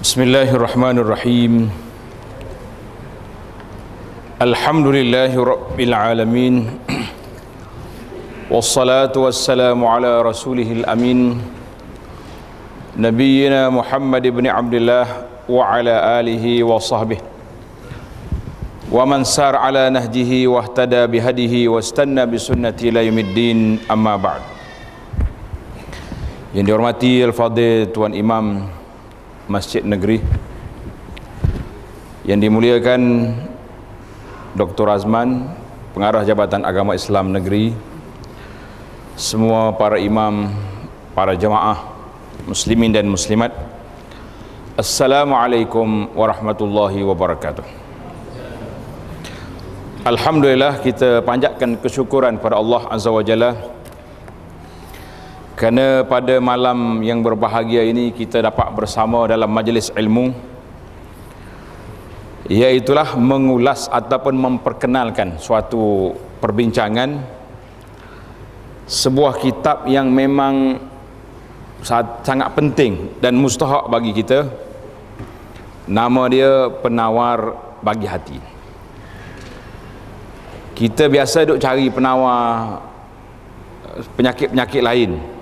Bismillahirrahmanirrahim. Alhamdulillahi rabbil alamin. Wassalatu wassalamu ala rasulihil amin, Nabiyyina Muhammad ibn Abdullah wa ala alihi wa sahbihi wa man sar ala nahjihi wa ihtada bihadihi wa istanna bisunnati ila yaumiddin, amma ba'd. Yang dihormati Al-Fadhil Tuan Imam Masjid Negeri, yang dimuliakan Dr. Azman, Pengarah Jabatan Agama Islam Negeri, semua para imam, para jemaah muslimin dan muslimat, Assalamualaikum warahmatullahi wabarakatuh. Alhamdulillah, kita panjatkan kesyukuran pada Allah Azza wa Jalla kerana pada malam yang berbahagia ini kita dapat bersama dalam majlis ilmu, iaitulah mengulas ataupun memperkenalkan suatu perbincangan sebuah kitab yang memang sangat penting dan mustahak bagi kita. Nama dia Penawar Bagi Hati. Kita biasa duk cari penawar penyakit-penyakit lain,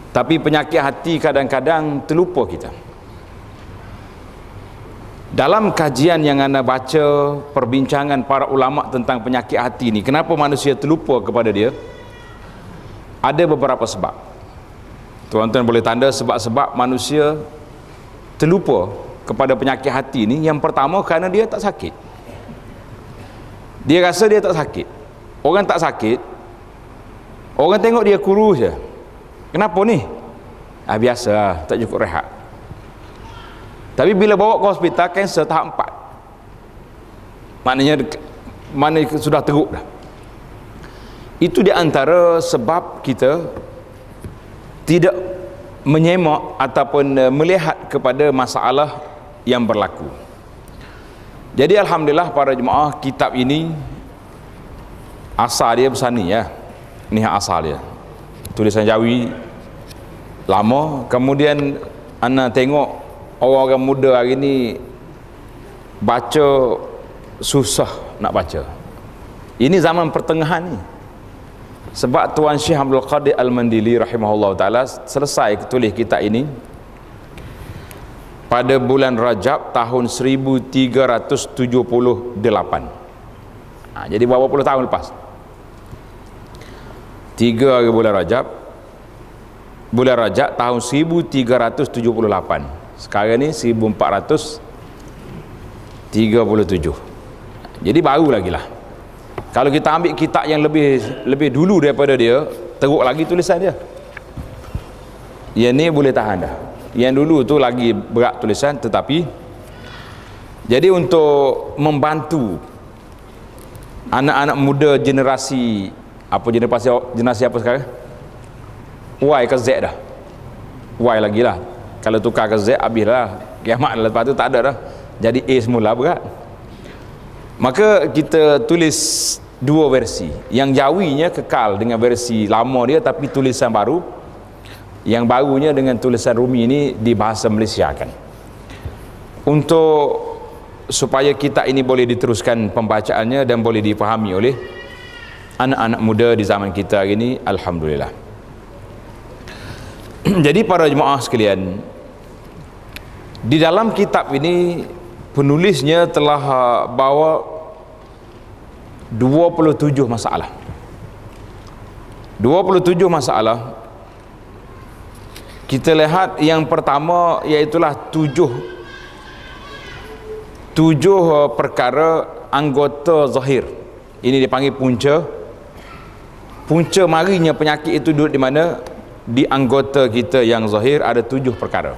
tapi penyakit hati kadang-kadang terlupa kita. Dalam kajian yang anda baca, perbincangan para ulama tentang penyakit hati ni, kenapa manusia terlupa kepada dia? Ada beberapa sebab. Tuan-tuan boleh tanda sebab-sebab manusia terlupa kepada penyakit hati ni. Yang pertama, kerana dia tak sakit. Dia rasa dia tak sakit. Orang tak sakit, orang tengok dia kurus je. Kenapa ni? Biasa lah, tak cukup rehat. Tapi bila bawa ke hospital, kanser tahap 4. Maknanya sudah teruk dah. Itu di antara sebab kita tidak menyemak ataupun melihat kepada masalah yang berlaku. Jadi alhamdulillah para jemaah, kitab ini asal dia besar ni ya. Ni asal dia. Tulisan Jawi lama, kemudian ana tengok orang-orang muda hari ni baca susah nak baca. Ini zaman pertengahan ni. Sebab Tuan Syekh Abdul Qadir Al-Mandili rahimahullah ta'ala selesai tulis kitab ini pada bulan Rajab tahun 1378. Jadi berapa puluh tahun lepas? 3 hari bulan Rajab tahun 1378. Sekarang ni 1437. Jadi baru lagi lah. Kalau kita ambil kitab yang lebih dulu daripada dia, teruk lagi tulisan dia. Yang ni boleh tahan dah. Yang dulu tu lagi berat tulisan. Tetapi jadi untuk membantu anak-anak muda generasi apa sekarang? Y ke Z dah. Y lagi lah. Kalau tukar ke Z, habis lah. Kiamat lah, lepas tu tak ada dah. Jadi A semula, berat. Maka kita tulis 2 versi. Yang Jawinya kekal dengan versi lama dia, tapi tulisan baru. Yang barunya dengan tulisan Rumi ini dibahasa Malaysia kan. Untuk supaya kitab ini boleh diteruskan pembacaannya dan boleh dipahami oleh anak-anak muda di zaman kita hari ini, alhamdulillah. Jadi para jemaah sekalian, di dalam kitab ini penulisnya telah bawa 27 masalah. 27 masalah. Kita lihat yang pertama, iaitulah 7 perkara anggota zahir. Ini dipanggil punca. Punca marinya penyakit itu duduk di mana? Di anggota kita yang zahir ada 7 perkara.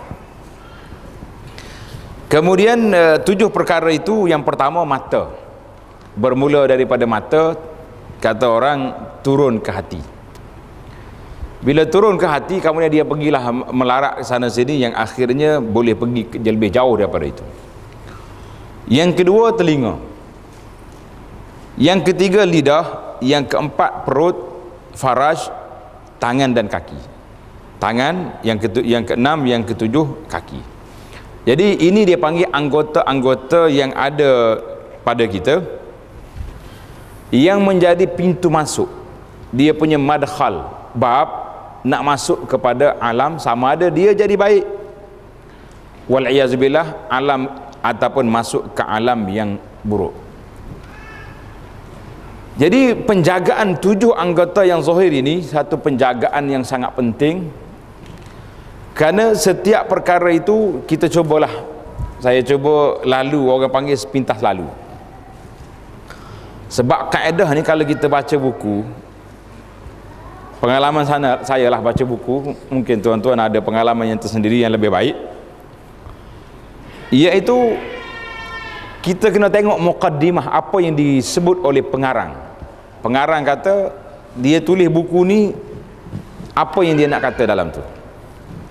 Kemudian 7 perkara itu, yang pertama mata. Bermula daripada mata, kata orang turun ke hati. Bila turun ke hati, kemudian dia pergilah melarak ke sana sini, yang akhirnya boleh pergi lebih jauh daripada itu. Yang kedua telinga. Yang ketiga lidah. Yang keempat perut, faraj, tangan dan kaki. Tangan, yang keenam, yang ketujuh kaki. Jadi ini dia panggil anggota-anggota yang ada pada kita yang menjadi pintu masuk, dia punya madkhal, bab nak masuk kepada alam, sama ada dia jadi baik wal'iyazubillah alam ataupun masuk ke alam yang buruk. Jadi penjagaan 7 anggota yang zahir ini satu penjagaan yang sangat penting, kerana setiap perkara itu kita cubalah, saya cuba lalu, orang panggil sepintas lalu. Sebab kaedah ni kalau kita baca buku, pengalaman saya lah baca buku, mungkin tuan-tuan ada pengalaman yang tersendiri yang lebih baik, iaitu kita kena tengok muqaddimah, apa yang disebut oleh pengarang. Pengarang kata dia tulis buku ni, apa yang dia nak kata dalam tu.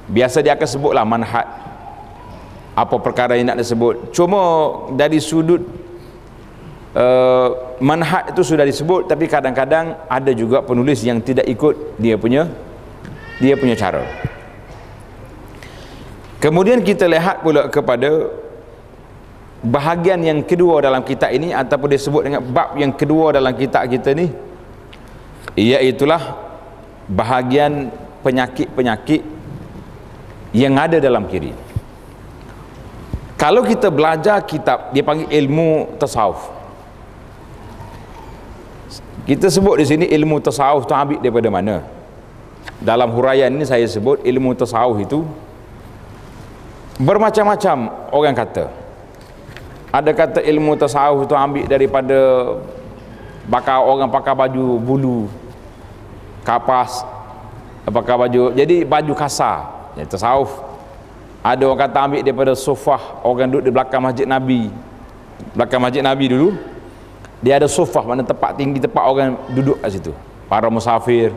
Biasa dia akan sebutlah manhaj, apa perkara yang nak disebut. Cuma dari sudut manhaj itu sudah disebut, tapi kadang-kadang ada juga penulis yang tidak ikut dia punya cara. Kemudian kita lihat pula kepada bahagian yang kedua dalam kitab ini, ataupun disebut dengan bab yang kedua dalam kitab kita ni, iaitulah bahagian penyakit-penyakit yang ada dalam kiri. Kalau kita belajar kitab, dia panggil ilmu tasawuf. Kita sebut di sini ilmu tasawuf tu ambil daripada mana? Dalam huraian ini saya sebut ilmu tasawuf itu bermacam-macam orang kata. Ada kata ilmu tasawuf itu ambil daripada orang pakai baju bulu, kapas, pakai baju, jadi baju kasar, ya, tasawuf. Ada orang kata ambil daripada sofah, orang duduk di belakang masjid Nabi. Belakang masjid Nabi dulu dia ada sofah, mana tempat tinggi, tempat orang duduk kat situ, para musafir,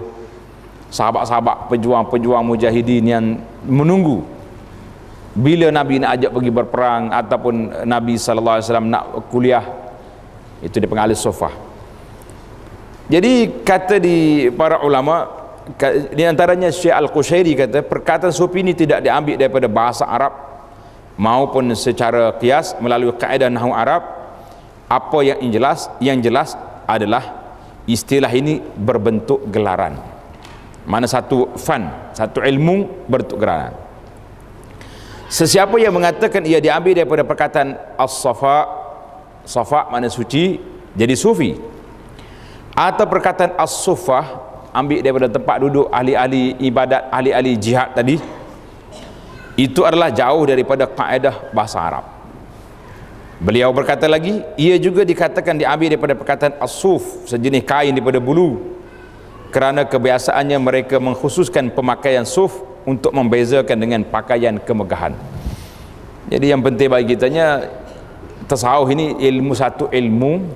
sahabat-sahabat, pejuang-pejuang mujahidin yang menunggu bila Nabi nak ajak pergi berperang, ataupun Nabi SAW nak kuliah, itu dia panggil sofah. Jadi kata di para ulama, di antaranya Syekh Al-Qushairi kata, perkataan sufi ini tidak diambil daripada bahasa Arab maupun secara qiyas melalui kaedah nahwu Arab. Apa yang jelas adalah istilah ini berbentuk gelaran. Mana satu fan, satu ilmu berbentuk gelaran. Sesiapa yang mengatakan ia diambil daripada perkataan as-safa, safa mana suci, jadi sufi, atau perkataan as-sufah ambil daripada tempat duduk ahli-ahli ibadat, ahli-ahli jihad tadi, itu adalah jauh daripada kaedah bahasa Arab. Beliau berkata lagi, ia juga dikatakan diambil daripada perkataan as-suf, sejenis kain daripada bulu, kerana kebiasaannya mereka mengkhususkan pemakaian suf untuk membezakan dengan pakaian kemegahan. Jadi yang penting bagi kitanya, tasawuf ini satu ilmu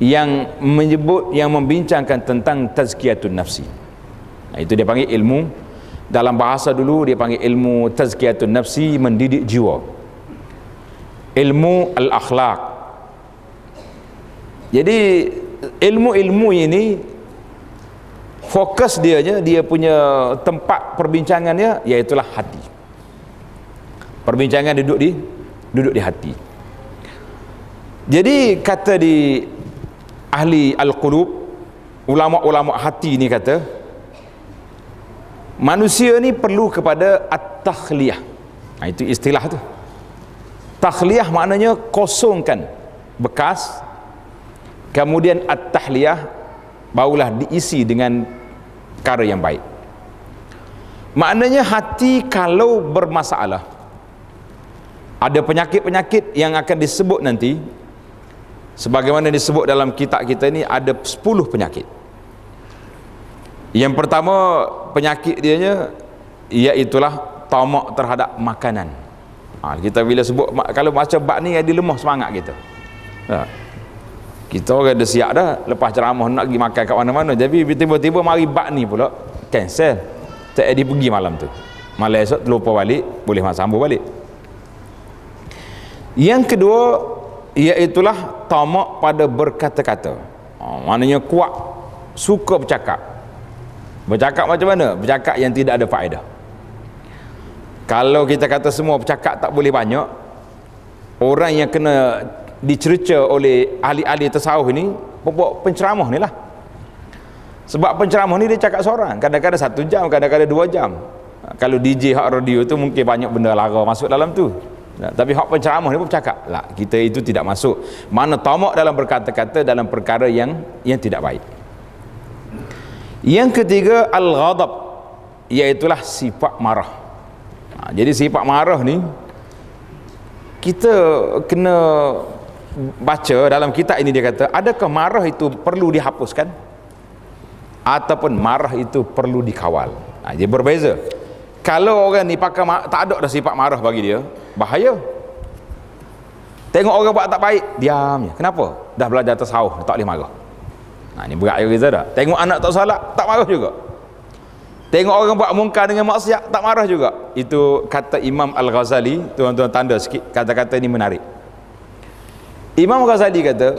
yang menyebut, yang membincangkan tentang tazkiyatun nafsi. Nah, itu dia panggil ilmu, dalam bahasa dulu dia panggil ilmu tazkiyatun nafsi, mendidik jiwa, ilmu al-akhlaq. Jadi ilmu-ilmu ini fokus dia punya tempat perbincangannya iaitulah hati. Perbincangan duduk di hati. Jadi kata di ahli al-qulub, ulama-ulama hati ni kata, manusia ni perlu kepada at-takhliyah. Nah, itu istilah tu. Takhliyah maknanya kosongkan bekas, kemudian at-tahliyah barulah diisi dengan perkara yang baik. Maknanya hati kalau bermasalah, ada penyakit-penyakit yang akan disebut nanti, sebagaimana disebut dalam kitab kita ni ada 10 penyakit. Yang pertama penyakit dianya iaitulah tamak terhadap makanan. Kita bila sebut, kalau macam bab ni dia lemah semangat kita. Kita orang dah siap dah, lepas ceramah nak pergi makan kat mana-mana, tapi tiba-tiba mari bab ni pula cancel, tak ada pergi malam tu, malam esok terlupa balik, boleh sambung balik. Yang kedua iaitulah tamak pada berkata-kata. Maknanya kuat, suka bercakap. Bercakap macam mana? Bercakap yang tidak ada faedah. Kalau kita kata semua bercakap tak boleh banyak, orang yang kena dicerca oleh ahli-ahli tasawuf ni penceramah ni lah. Sebab penceramah ni dia cakap seorang, kadang-kadang 1 jam, kadang-kadang 2 jam. Kalau DJ hak radio tu mungkin banyak benda lara masuk dalam tu. Tapi hak penceramah ni pun bercakap lah, kita itu tidak masuk. Mana tamak dalam berkata-kata dalam perkara yang tidak baik. Yang ketiga, al-ghadab, iaitulah sifat marah. Jadi sifat marah ni kita kena baca dalam kitab ini. Dia kata, adakah marah itu perlu dihapuskan ataupun marah itu perlu dikawal? Dia berbeza. Kalau orang ni pakai tak ada dah sifat marah bagi dia, bahaya. Tengok orang buat tak baik, diam je. Kenapa? Dah belajar tasawuf, tak boleh marah. Ni berat juga kita dah. Tengok anak tak salat, tak marah juga. Tengok orang buat mungkar dengan maksiat, tak marah juga. Itu kata Imam Al-Ghazali. Tuan-tuan tanda sikit, kata-kata ini menarik. Imam Ghazali kata,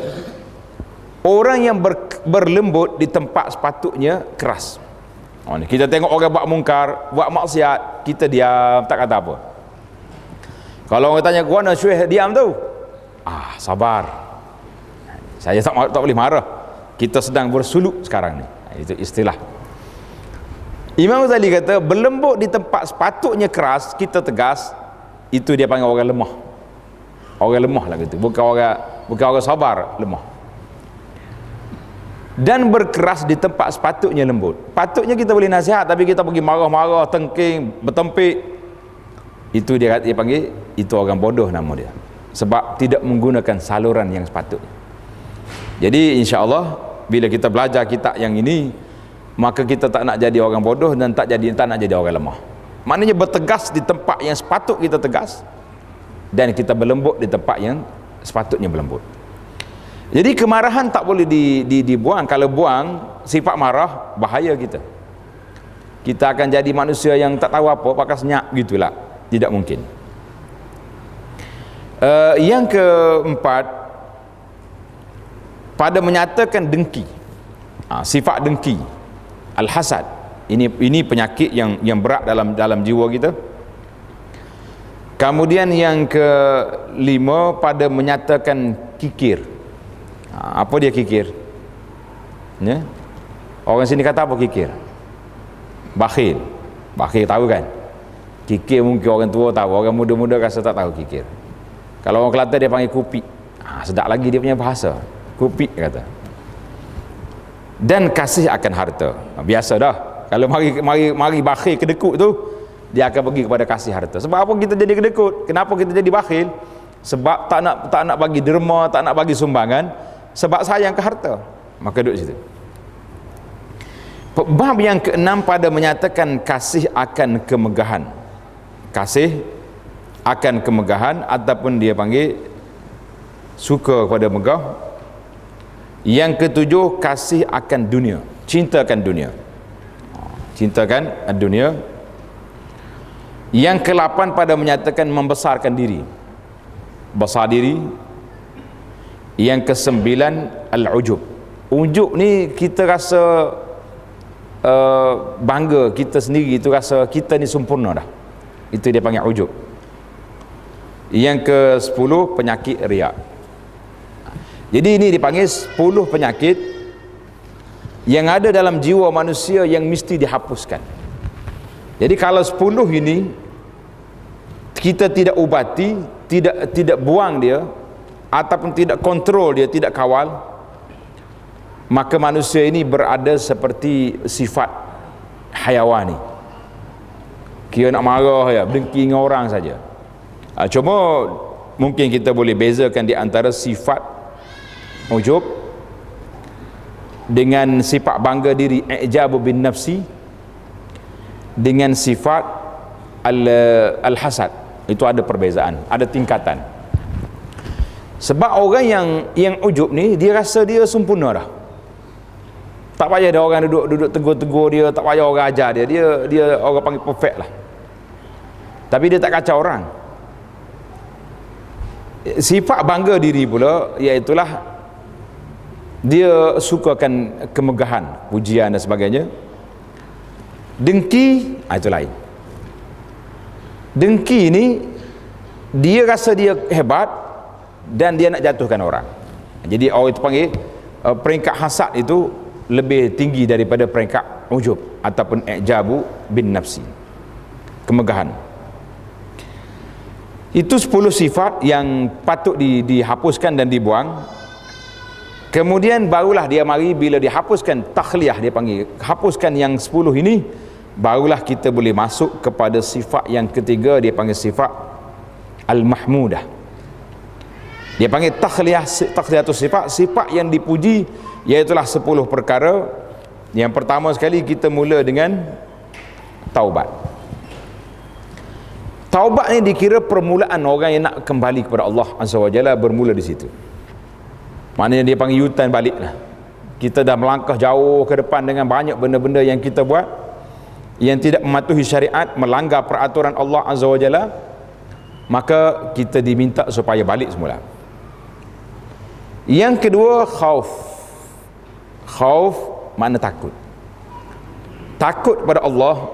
orang yang berlembut di tempat sepatutnya keras. Kita tengok orang buat mungkar, buat maksiat, kita diam, tak kata apa. Kalau orang tanya, "Gua nak syuih diam tu?" Sabar. Saya tak boleh marah. Kita sedang bersuluk sekarang ni. Itu istilah. Imam Ghazali kata, berlembut di tempat sepatutnya keras, kita tegas, itu dia panggil orang lemah. Orang lemah lah gitu. Bukan orang sabar, lemah. Dan berkeras di tempat sepatutnya lembut. Patutnya kita boleh nasihat, tapi kita pergi marah-marah, tengking, bertempik, itu dia panggil, itu orang bodoh nama dia. Sebab tidak menggunakan saluran yang sepatutnya. Jadi insya-Allah bila kita belajar kitab yang ini, maka kita tak nak jadi orang bodoh dan tak nak jadi orang lemah. Maknanya bertegas di tempat yang sepatut kita tegas, dan kita berlembut di tempat yang sepatutnya berlembut. Jadi kemarahan tak boleh dibuang. Kalau buang sifat marah, bahaya kita. Kita akan jadi manusia yang tak tahu apa, pakai senyap gitulah. Tidak mungkin. Yang keempat, pada menyatakan dengki. Sifat dengki, al-hasad. Ini penyakit yang berat dalam jiwa kita. Kemudian yang kelima, pada menyatakan kikir. Apa dia kikir? Ya? Orang sini kata apa kikir? Bakhil. Bakhil tahu kan? Kikir mungkin orang tua tahu, orang muda-muda rasa tak tahu kikir. Kalau orang Kelantan dia panggil kupik. Sedap lagi dia punya bahasa. Kupik kata. Dan kasih akan harta. Biasa dah. Kalau mari bakhil kedekut tu, dia akan pergi kepada kasih harta. Sebab apa kita jadi kedekut? Kenapa kita jadi bakhil? Sebab tak nak bagi derma, tak nak bagi sumbangan, sebab sayang ke harta. Maka duduk situ. Bab yang keenam, pada menyatakan kasih akan kemegahan. Kasih akan kemegahan, ataupun dia panggil suka kepada megah. Yang ketujuh, kasih akan dunia. Cintakan dunia. Cintakan dunia. Yang ke-8, pada menyatakan membesarkan diri. Besar diri. Yang ke-9, al-ujub. Ujub ni kita rasa bangga kita sendiri, itu rasa kita ni sempurna dah. Itu dia panggil ujub. Yang ke-10, penyakit riak. Jadi ini dipanggil 10 penyakit yang ada dalam jiwa manusia yang mesti dihapuskan. Jadi kalau 10 ini kita tidak ubati, tidak buang dia, ataupun tidak kontrol dia, tidak kawal, maka manusia ini berada seperti sifat hayawani. Kira nak marah ya, dengki dengan orang saja. Cuma mungkin kita boleh bezakan di antara sifat ujub dengan sifat bangga diri, i'jabu bin nafsi, dengan sifat al-hasad. Itu ada perbezaan, ada tingkatan. Sebab orang yang ujub ni, dia rasa dia sempurna dah. Tak payah ada orang duduk tegur-tegur dia, tak payah orang ajar dia. Dia orang panggil perfect lah. Tapi dia tak kacau orang. Sifat bangga diri pula, iaitulah dia sukakan kemegahan, pujian dan sebagainya. Dengki, itu lain. Dengki ni dia rasa dia hebat dan dia nak jatuhkan orang. Jadi orang itu panggil peringkat hasad itu lebih tinggi daripada peringkat ujub ataupun i'jabu bin nafsi, kemegahan. Itu 10 sifat yang patut dihapuskan dan dibuang. Kemudian barulah dia mari bila dihapuskan takhliyah, dia panggil hapuskan yang 10 ini, barulah kita boleh masuk kepada sifat yang ketiga, dia panggil sifat al-mahmudah. Dia panggil takhliyatus sifat yang dipuji, iaitulah 10 perkara. Yang pertama sekali kita mula dengan taubat. Taubat ni dikira permulaan orang yang nak kembali kepada Allah Azza wa Jalla, bermula di situ. Maknanya dia panggil U-turn balik lah. Kita dah melangkah jauh ke depan dengan banyak benda-benda yang kita buat yang tidak mematuhi syariat, melanggar peraturan Allah Azza wa Jalla, maka kita diminta supaya balik semula. Yang kedua, khauf. Khauf makna takut. Takut pada Allah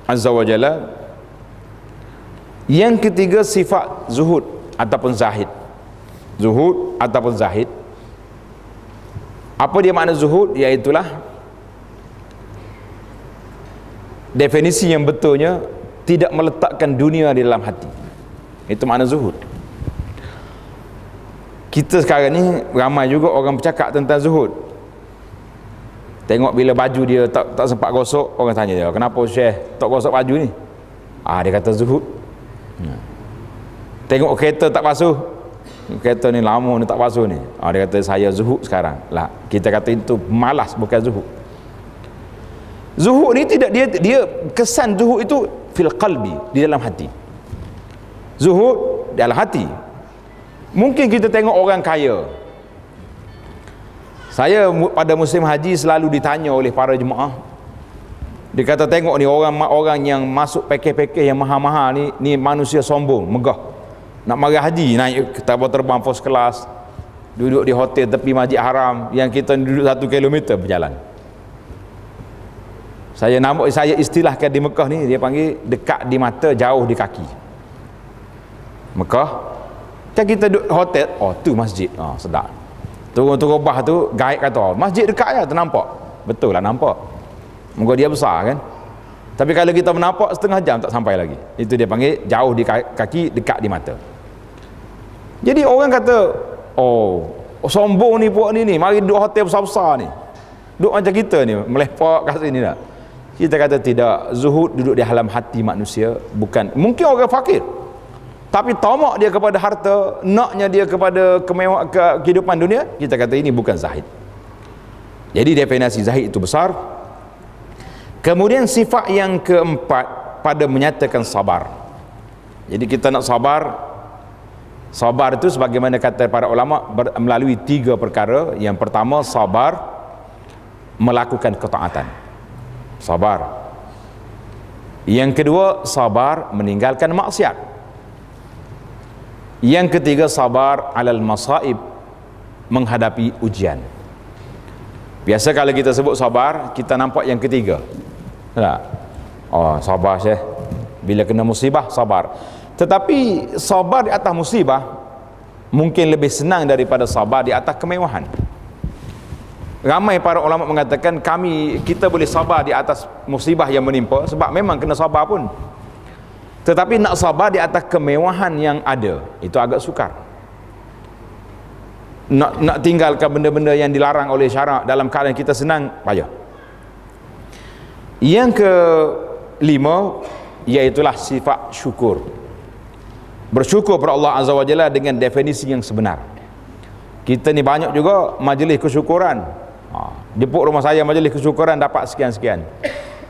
Azza wa Jalla. Yang ketiga, sifat zuhud ataupun zahid. Zuhud ataupun zahid. Apa dia makna zuhud? Iaitulah definisi yang betulnya tidak meletakkan dunia di dalam hati. Itu makna zuhud. Kita sekarang ni ramai juga orang bercakap tentang zuhud. Tengok bila baju dia tak sempat gosok, orang tanya dia, kenapa Syekh tak gosok baju ni? Dia kata zuhud. Tengok kereta tak basuh, kereta ni lama ni tak basuh ni, dia kata saya zuhud sekarang lah. Kita kata itu malas, bukan zuhud. Zuhud ni tidak, dia kesan zuhud itu fil qalbi, di dalam hati. Zuhud dalam hati. Mungkin kita tengok orang kaya. Saya pada musim haji selalu ditanya oleh para jemaah, dia kata tengok ni orang yang masuk pakej-pakej yang mahal-mahal ni manusia sombong, megah. Nak mari haji, naik kapal terbang first class, duduk di hotel tepi Masjid Haram, yang kita duduk 1 kilometer berjalan. Saya istilahkan di Mekah ni, dia panggil dekat di mata, jauh di kaki. Mekah, kan kita duduk hotel, tu masjid, sedap. Turun-turun bah tu, guide kata, masjid dekat je, ternampak. Betul lah nampak. Moga dia besar kan. Tapi kalau kita menampak setengah jam tak sampai lagi. Itu dia panggil jauh di kaki, dekat di mata. Jadi orang kata, sombong ni puak ni, mari duduk hotel besar-besar ni. Duduk macam kita ni, melepak kat sini dah. Kita kata tidak, zuhud duduk di dalam hati manusia, bukan. Mungkin orang fakir, tapi tamak dia kepada harta, naknya dia kepada kehidupan dunia, kita kata ini bukan zahid. Jadi definisi zahid itu besar. Kemudian sifat yang keempat, pada menyatakan sabar. Jadi kita nak sabar. Sabar itu sebagaimana kata para ulama melalui 3 perkara. Yang pertama, sabar melakukan ketaatan. Sabar. Yang kedua, sabar meninggalkan maksiat. Yang ketiga, sabar alal masaib, menghadapi ujian. Biasa kalau kita sebut sabar, kita nampak yang ketiga. Tak? Sabar Syekh, bila kena musibah sabar. Tetapi sabar di atas musibah mungkin lebih senang daripada sabar di atas kemewahan. Ramai para ulama mengatakan kita boleh sabar di atas musibah yang menimpa, sebab memang kena sabar pun. Tetapi nak sabar di atas kemewahan yang ada, itu agak sukar. Nak tinggalkan benda-benda yang dilarang oleh syarak dalam keadaan kita senang, payah. Yang kelima, iaitulah sifat syukur. Bersyukur kepada Allah Azza wa Jalla dengan definisi yang sebenar. Kita ni banyak juga majlis kesyukuran. Jemput rumah saya majlis kesyukuran, dapat sekian-sekian.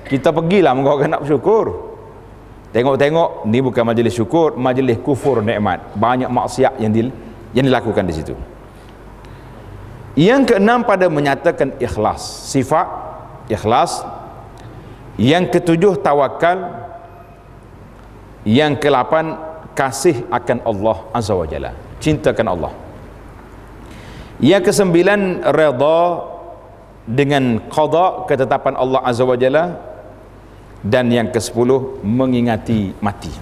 Kita pergilah orang nak bersyukur. Tengok-tengok, ni bukan majlis syukur, majlis kufur nikmat. Banyak maksiat yang dilakukan di situ. Yang keenam, pada menyatakan ikhlas. Sifat ikhlas. Yang ketujuh, tawakal. Yang ke-8, kasih akan Allah Azza wa Jalla, cintakan Allah. Yang ke-9, redha dengan qada, ketetapan Allah Azza wa Jalla. Dan yang ke-10, mengingati mati.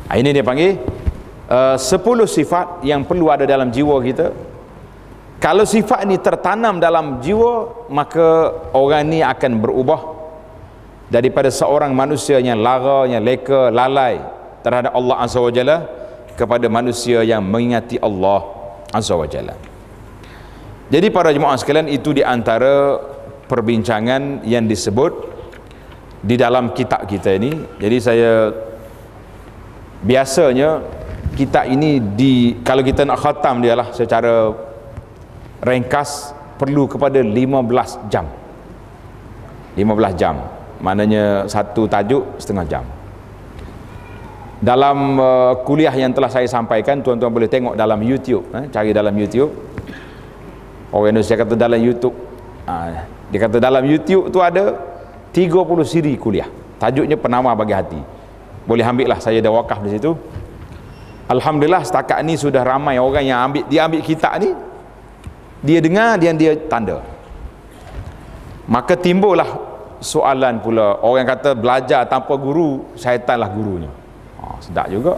Ini dia panggil 10 sifat yang perlu ada dalam jiwa kita. Kalau sifat ini tertanam dalam jiwa, maka orang ni akan berubah daripada seorang manusia yang lara, yang leka, lalai terhadap Allah Azza wa Jalla kepada manusia yang mengingati Allah Azza wa Jalla. Jadi para jemaah sekalian, itu di antara perbincangan yang disebut di dalam kitab kita ini. Jadi saya biasanya kitab ini kalau kita nak khatam dia lah secara ringkas perlu kepada 15 jam. 15 jam. Maknanya satu tajuk setengah jam. Dalam kuliah yang telah saya sampaikan, tuan-tuan boleh tengok dalam YouTube, cari dalam YouTube. Orang Indonesia kata dalam YouTube. Dia kata dalam YouTube tu ada 30 siri kuliah. Tajuknya Penawar Bagi Hati. Boleh ambil lah, saya dah wakaf di situ. Alhamdulillah setakat ni sudah ramai orang yang ambil kitab ni, dia dengar dan dia tanda. Maka timbullah soalan pula, orang kata belajar tanpa guru, syaitanlah gurunya. Sedap juga.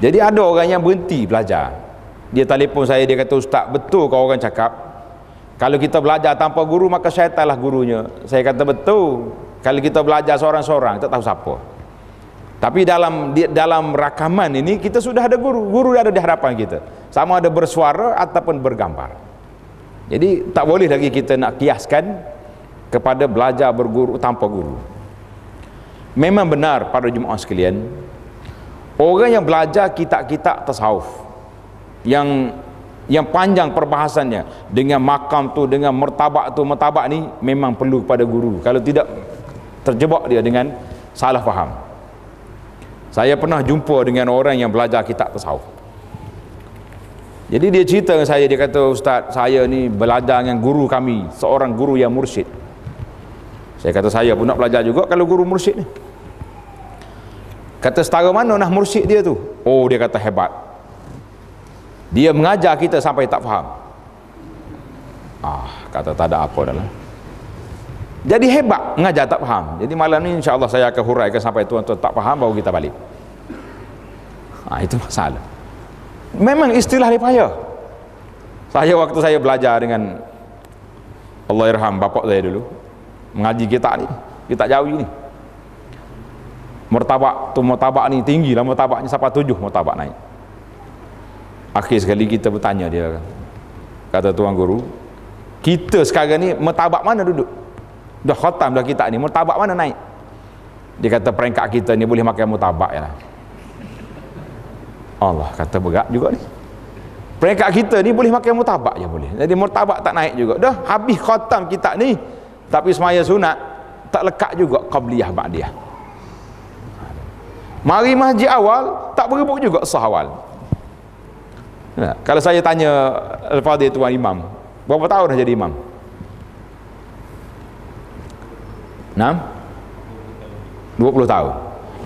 Jadi ada orang yang berhenti belajar. Dia telefon saya, dia kata, "Ustaz, betul kau orang cakap kalau kita belajar tanpa guru maka syaitanlah gurunya?" Saya kata betul. Kalau kita belajar seorang-seorang, tak tahu siapa. Tapi dalam rakaman ini kita sudah ada guru. Guru ada di hadapan kita, sama ada bersuara ataupun bergambar. Jadi tak boleh lagi kita nak kiaskan kepada belajar berguru tanpa guru. Memang benar para jemaah sekalian, orang yang belajar kitab-kitab tasawuf yang panjang perbahasannya dengan makam tu, dengan martabak tu, martabak ni memang perlu kepada guru. Kalau tidak, terjebak dia dengan salah faham. Saya pernah jumpa dengan orang yang belajar kitab tasawuf. Jadi dia cerita dengan saya, dia kata, "Ustaz, saya ni belajar dengan guru kami, seorang guru yang mursyid." Saya kata, "Saya pun nak belajar juga kalau guru mursyid ni." Kata, "Setara mana nah mursyid dia tu?" Oh, dia kata hebat. Dia mengajar kita sampai tak faham. Kata tak ada apa dah lah. Jadi hebat mengajar tak faham. Jadi malam ni insya-Allah saya akan huraikan sampai tuan-tuan tak faham baru kita balik. Itu masalah. Memang istilah dia payah. Waktu saya belajar dengan Allahyarham bapak saya dulu, mengaji kitab ni, kitab Jawi ni. Martabak ni tinggi lah, martabaknya sampai 7 martabak naik. Akhir sekali kita bertanya dia, kata tuan guru, "Kita sekarang ni martabak mana duduk? Dah khatam dah kitab ni, martabak mana naik?" Dia kata, "Peringkat kita ni boleh makan martabak ya lah." Allah, kata berat juga ni. Peringkat kita ni boleh makan martabak je boleh. Jadi martabak tak naik juga. Dah habis khatam kitab ni, tapi semaya sunat tak lekat juga qabliyah ba'diyah. Mari masjid awal tak berebut juga sah awal. Kalau saya tanya Al-Fadhil tuan imam, berapa tahun dah jadi imam? 20 tahun.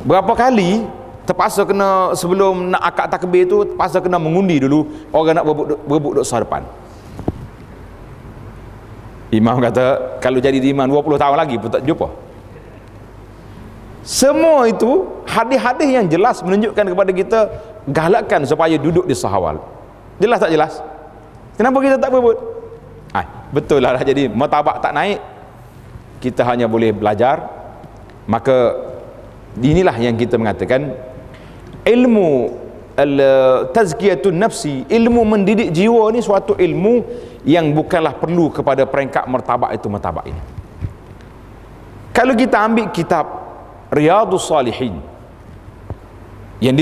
Berapa kali terpaksa kena, sebelum nak akad takbir tu terpaksa kena mengundi dulu orang nak berebut duduk sah depan. Imam kata kalau jadi imam 20 tahun lagi pun tak jumpa. Semua itu hadis-hadis yang jelas menunjukkan kepada kita galakkan supaya duduk di sah awal. Jelas tak jelas? Kenapa kita tak berebut? Betul lah, jadi martabak tak naik, kita hanya boleh belajar. Maka inilah yang kita mengatakan ilmu tazkiyatun nafsi, ilmu mendidik jiwa ni suatu ilmu yang bukanlah perlu kepada peringkat martabak itu, martabak ini. Kalau kita ambil kitab Riyadhus Salihin yang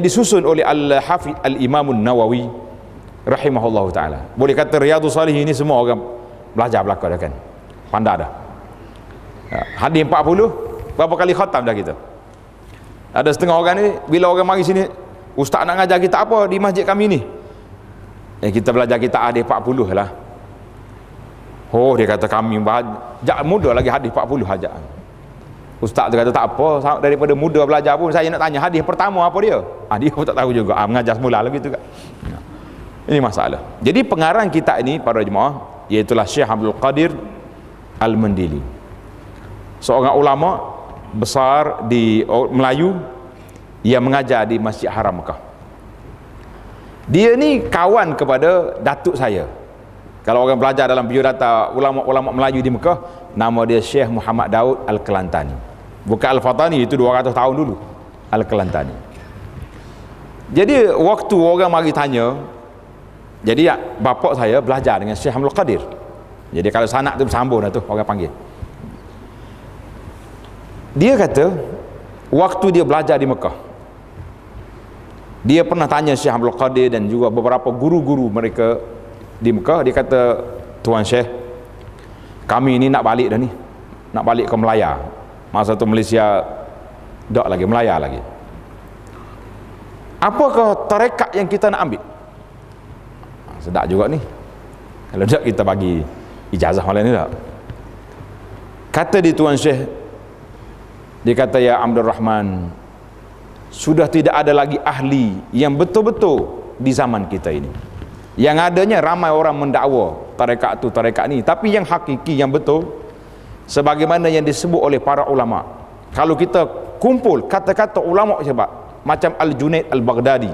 disusun oleh Al-Hafidh Al-Imam Nawawi rahimahullahu taala, boleh kata Riyadhus Salihin ini semua orang belajar belaka dah kan, pandai dah. Hadis 40 berapa kali khatam dah kita. Ada setengah orang ni bila orang mari sini, "Ustaz nak ngajar kita apa di masjid kami ni?" Kita belajar kita hadis 40 lah. Oh, dia kata kami muda lagi hadis 40 aja. Ustaz tu kata tak apa, daripada muda belajar pun saya nak tanya hadis pertama apa dia. Dia pun tak tahu juga. Mengajar semula lagi tu kan. Ini masalah. Jadi pengarang kitab ini para jemaah, iaitulah Syekh Abdul Qadir Al-Mandili, seorang ulama besar di Melayu yang mengajar di Masjid Haram Mekah. Dia ni kawan kepada datuk saya. Kalau orang belajar dalam biodata ulama-ulama Melayu di Mekah, nama dia Syekh Muhammad Daud Al-Kelantani. Bukan Al-Fatani, itu 200 tahun dulu. Al-Kelantani. Jadi waktu orang mari tanya, jadi bapak saya belajar dengan Syekh Abdul Qadir. Jadi kalau sanak tu bersambung dah tu orang panggil. Dia kata waktu dia belajar di Mekah, dia pernah tanya Syekh Abdul Qadir dan juga beberapa guru-guru mereka di Mekah. Dia kata, Tuan Syekh, kami ni nak balik dah ni, nak balik ke Melaya. Masa tu Malaysia tak lagi, Melaya lagi. Apakah tarekat yang kita nak ambil? Sedap juga ni, kalau tak kita bagi ijazah malam ni tak. Kata di Tuan Syekh, dia kata, ya Abdul Rahman, sudah tidak ada lagi ahli yang betul-betul di zaman kita ini. Yang adanya ramai orang mendakwa tarekat tu, tarekat ni, tapi yang hakiki, yang betul, sebagaimana yang disebut oleh para ulama. Kalau kita kumpul kata-kata ulama hebat macam Al-Junaid Al-Baghdadi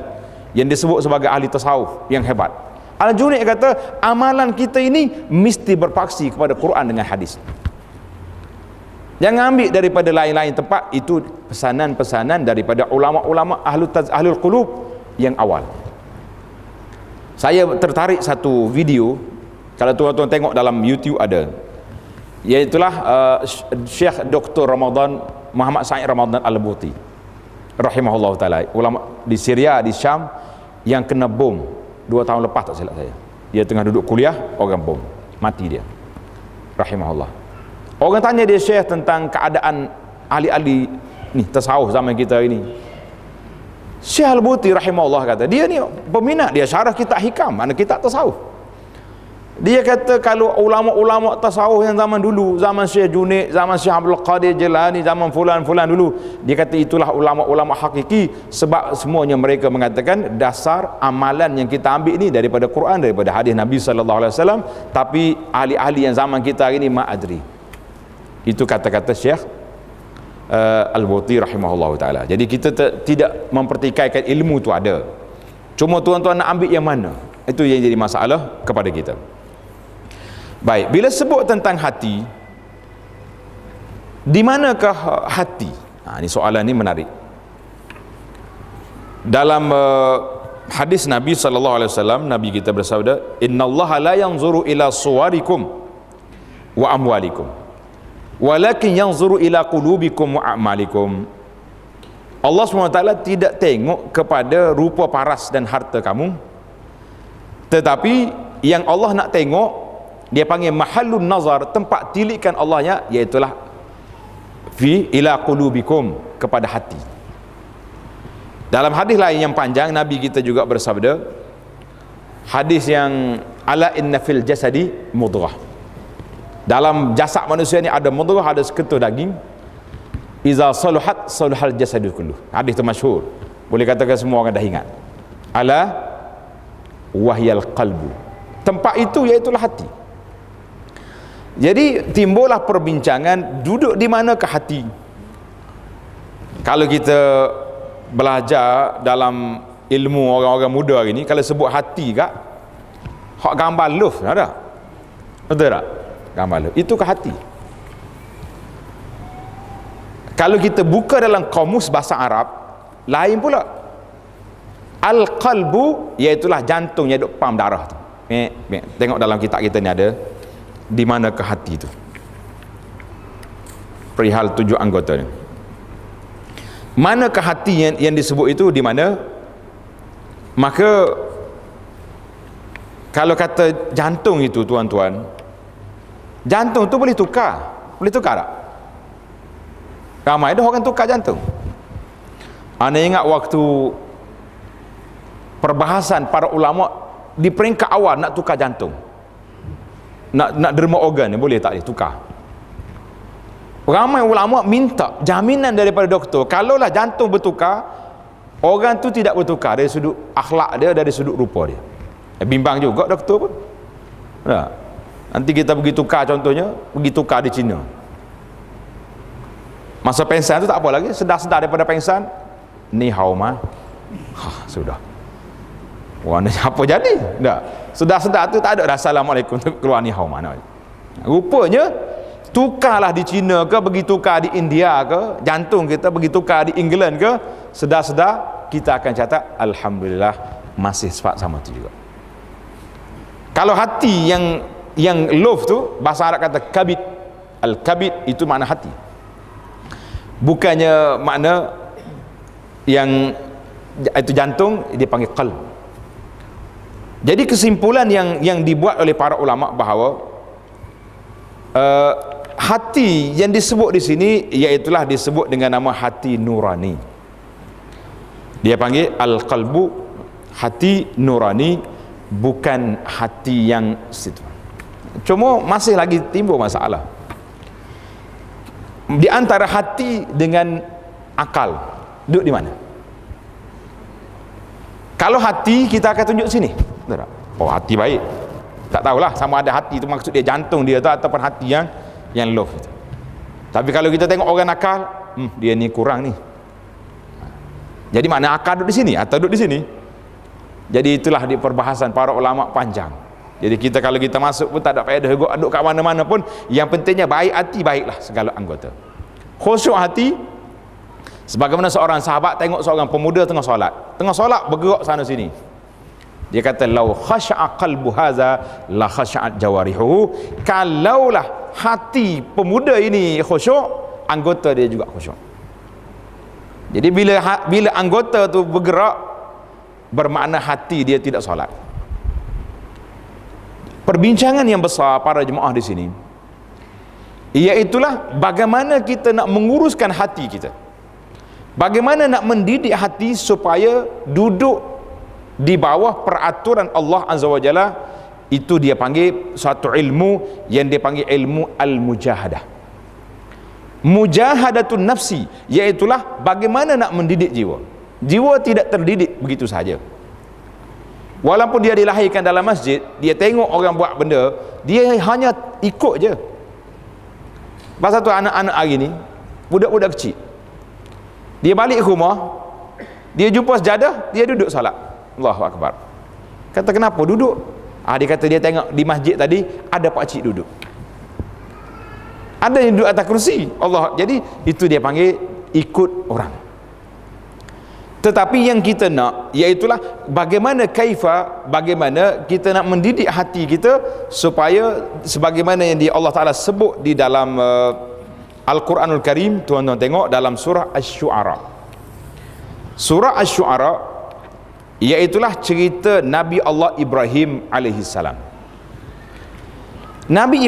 yang disebut sebagai ahli tasawuf yang hebat, Al-Junaid kata amalan kita ini mesti berpaksi kepada Quran dengan hadis. Jangan ambil daripada lain-lain tempat. Itu pesanan-pesanan daripada ulama-ulama ahlul qulub yang awal. Saya tertarik satu video, kalau tuan-tuan tengok dalam YouTube ada, iaitulah Syekh Dr. Ramadan Muhammad Said Ramadan Al-Buti rahimahullah ta'ala, ulama di Syria, di Syam, yang kena bom 2 tahun lepas tak silap saya. Dia tengah duduk kuliah, orang bom, mati dia, rahimahullah. Orang tanya dia, Syekh, tentang keadaan ahli-ahli ni tasawuf zaman kita ini. Syekh Al-Buti rahimahullah kata, dia ni peminat, dia syarah kitab hikam, mana kitab tasawuf. Dia kata kalau ulama-ulama tasawuf yang zaman dulu, zaman Syekh Junaid, zaman Syekh Abdul Qadir Jilani, zaman fulan-fulan dulu, dia kata itulah ulama-ulama hakiki, sebab semuanya mereka mengatakan dasar amalan yang kita ambil ni daripada Quran, daripada hadis Nabi sallallahu alaihi wasallam. Tapi ahli-ahli yang zaman kita hari ni ma'adri. Itu kata-kata Syekh Al-Buti rahimahullah ta'ala. Jadi kita tidak mempertikaikan ilmu tu ada, cuma tuan-tuan nak ambil yang mana, itu yang jadi masalah kepada kita. Baik, bila sebut tentang hati, di manakah hati? Ini soalan ni menarik. Dalam hadis Nabi sallallahu alaihi wasallam, Nabi kita bersabda, innallaha la yanzuru ila suwarikum wa amwalikum, walakin yanzuru ila qulubikum wa a'malikum. Allah SWT tidak tengok kepada rupa paras dan harta kamu, tetapi yang Allah nak tengok, dia panggil mahallun nazar, tempat tilikan Allahnya, iaitulah fi ila qulubikum, kepada hati. Dalam hadis lain yang panjang, Nabi kita juga bersabda, hadis yang ala inna fil jasadi mudghah, dalam jasad manusia ni ada mudghah, ada seketul daging, iza saluhat saluhal jasadu kulluh. Hadis itu masyhur, boleh katakan semua orang dah ingat. Ala wahyal qalbu, tempat itu iaitulah hati. Jadi timbullah perbincangan, duduk di manakah hati. Kalau kita belajar dalam ilmu orang-orang muda hari ni, kalau sebut hati kak, hak gambar love ada, betul tak? Gambar love, itu ke hati. Kalau kita buka dalam kamus bahasa Arab, lain pula. Al-qalbu, iaitulah jantung yang duk pam darah tu. Tengok dalam kitab kita ni ada, di mana ke hati itu, perihal 7 anggota ni. Mana ke hati yang disebut itu, di mana? Maka kalau kata jantung itu, tuan-tuan, jantung tu boleh tukar tak? Ramai dah orang tukar jantung. Anda ingat waktu perbahasan para ulama di peringkat awal nak tukar jantung, nak derma organ ni, boleh tak dia tukar? Ramai ulama minta jaminan daripada doktor, kalaulah jantung bertukar, organ tu tidak bertukar dari sudut akhlak dia, dari sudut rupa dia. Bimbang juga doktor pun. Nah, nanti kita pergi tukar, contohnya pergi tukar di China, masa pensan tu tak apa lagi, sedar-sedar daripada pensan ni hao ma. Sudah. Warnanya apa jadi? Tak. Sedar-sedar tu tak ada dah assalamualaikum tu keluar ni hao ma. Rupanya tukarlah di China ke, pergi tukar di India ke, jantung kita pergi tukar di England ke, sedar-sedar kita akan catat alhamdulillah masih sifat sama tu juga. Kalau hati yang love tu, bahasa Arab kata kabid. Al-kabid itu makna hati. Bukannya makna yang itu jantung, dia panggil qalb. Jadi kesimpulan yang dibuat oleh para ulama bahawa hati yang disebut di sini iaitulah disebut dengan nama hati nurani. Dia panggil al-qalbu, hati nurani, bukan hati yang situ. Cuma masih lagi timbul masalah di antara hati dengan akal, duduk di mana? Kalau hati kita akan tunjuk sini, oh hati baik, tak tahulah sama ada hati itu maksud dia jantung dia tu ataupun hati yang love itu. Tapi kalau kita tengok orang akal, dia ni kurang ni, jadi mana akal duduk di sini atau duduk di sini? Jadi itulah di perbahasan para ulama panjang. Jadi kita kalau kita masuk pun tak ada faedah duduk kat mana-mana pun, yang pentingnya baik hati, baiklah segala anggota. Khusyuk hati, sebagaimana seorang sahabat tengok seorang pemuda tengah solat bergerak sana sini, dia kata lau khasha'a qalbu hadza la khasha'at jawarihu. Kalaulah hati pemuda ini khusyuk, anggota dia juga khusyuk. Jadi bila anggota tu bergerak, bermakna hati dia tidak solat. Perbincangan yang besar para jemaah di sini iaitulah bagaimana kita nak menguruskan hati kita, bagaimana nak mendidik hati supaya duduk di bawah peraturan Allah Azza wa Jalla. Itu dia panggil suatu ilmu yang dia panggil ilmu al-mujahadah, mujahadatun nafsi, iaitulah bagaimana nak mendidik jiwa. Jiwa tidak terdidik begitu saja. Walaupun dia dilahirkan dalam masjid, dia tengok orang buat benda, dia hanya ikut je. Pasal tu anak-anak hari ni, budak-budak kecil, dia balik ke rumah, dia jumpa sejadah, dia duduk salat. Allahu Akbar. Kata kenapa duduk? Dia kata dia tengok di masjid tadi ada pakcik duduk, ada yang duduk atas kerusi. Allah, jadi itu dia panggil ikut orang. Tetapi yang kita nak iaitulah bagaimana bagaimana kita nak mendidik hati kita supaya sebagaimana yang Allah Ta'ala sebut di dalam Al-Quranul Karim. Tuan-tuan tengok dalam surah Asy-Syu'ara. Surah Asy-Syu'ara iaitulah cerita Nabi Allah Ibrahim alaihissalam. Nabi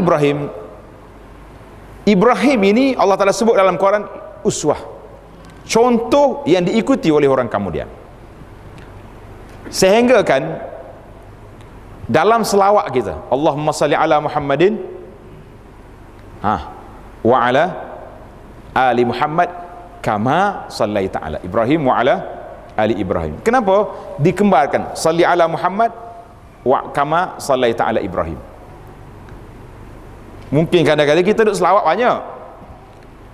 Ibrahim ini Allah Ta'ala sebut dalam Quran uswah, contoh yang diikuti oleh orang kemudian. Sehingga kan dalam selawat kita, Allahumma salli ala Muhammadin wa ala ali Muhammad kama sallaita ala Ibrahim wa ala ali Ibrahim. Kenapa dikembarkan salli ala Muhammad wa kama sallaita ala Ibrahim? Mungkin kadang-kadang kita duduk selawat banyak,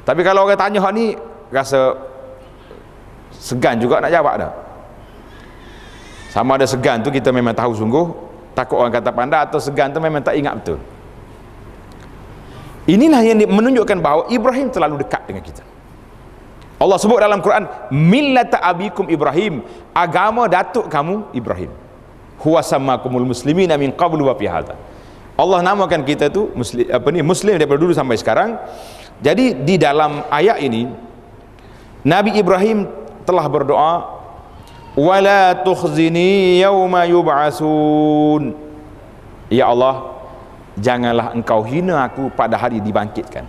tapi kalau orang tanya hak ni rasa segan juga nak jawab dah. Sama ada segan tu kita memang tahu sungguh, takut orang kata pandai, atau segan tu memang tak ingat betul. Inilah yang menunjukkan bahawa Ibrahim terlalu dekat dengan kita. Allah sebut dalam Quran, millata abikum Ibrahim, agama datuk kamu Ibrahim. Huwa sammakumul muslimina min qablu wa fi hadza. Allah namakan kita tu muslim daripada dulu sampai sekarang. Jadi di dalam ayat ini Nabi Ibrahim telah berdoa, wala tukhzini yauma yub'atsun. Ya Allah, janganlah engkau hina aku pada hari dibangkitkan.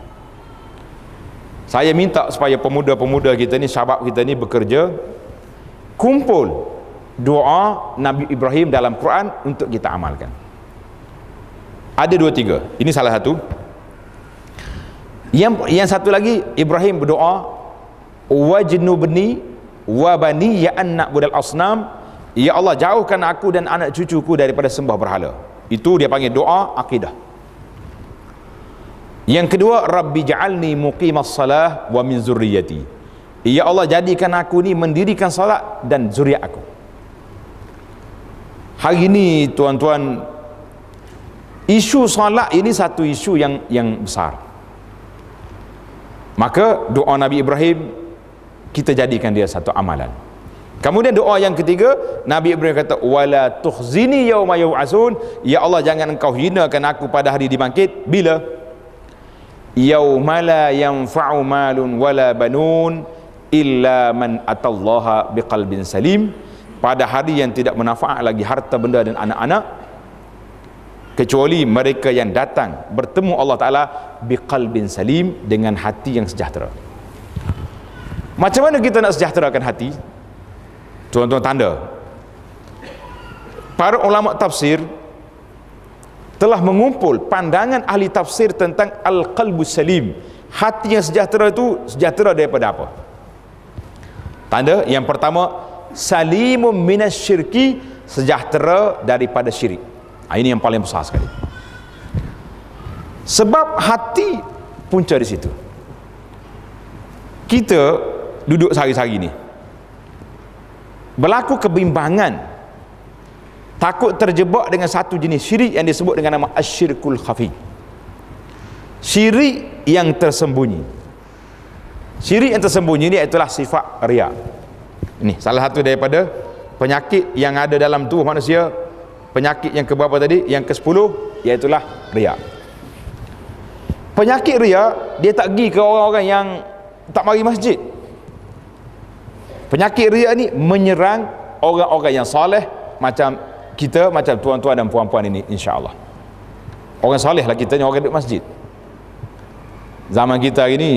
Saya minta supaya pemuda-pemuda kita ni, sahabat kita ni bekerja, kumpul doa Nabi Ibrahim dalam Quran untuk kita amalkan. Ada 2-3. Ini salah satu. Yang satu lagi, Ibrahim berdoa, wajnubni wa bani ya an na'budal asnam. Ya Allah, jauhkan aku dan anak cucuku daripada sembah berhala. Itu dia panggil doa akidah. Yang kedua, Rabbi ja'alni muqimas salah wa min zurriyati. Ya Allah, jadikan aku ni mendirikan solat dan zuriat aku. Hari ini tuan-tuan, isu solat ini satu isu yang besar. Maka doa Nabi Ibrahim kita jadikan dia satu amalan. Kemudian doa yang ketiga, Nabi Ibrahim kata, wala tukhzini yauma yub'atsun, ya Allah jangan engkau hinakan aku pada hari dibangkit. Bila? Yauma la yanfa'u malun wala banun illa man atallaha biqalbin salim, pada hari yang tidak bermanfaat lagi harta benda dan anak-anak, kecuali mereka yang datang bertemu Allah Ta'ala biqalbin salim, dengan hati yang sejahtera. Macam mana kita nak sejahterakan hati? Tuan-tuan, tanda para ulama tafsir telah mengumpul pandangan ahli tafsir tentang al-qalbus salim. Hati yang sejahtera itu sejahtera daripada apa? Tanda yang pertama, salimun minasyirki, sejahtera daripada syirik. Ini yang paling besar sekali. Sebab hati punca di situ. Kita duduk sehari-hari ni, berlaku kebimbangan, takut terjebak dengan satu jenis syirik yang disebut dengan nama asyirkul khafi, syirik yang tersembunyi. Syirik yang tersembunyi ni itulah sifat riya. Ini salah satu daripada penyakit yang ada dalam tubuh manusia. Penyakit yang keberapa tadi? Yang ke-10, iaitulah riya. Penyakit riya, dia tak pergi ke orang-orang yang tak mari masjid. Penyakit riya ni menyerang orang-orang yang soleh macam kita, macam tuan-tuan dan puan-puan ini, insya-Allah. Orang soleh lah kita ni, orang duduk masjid. Zaman kita hari ni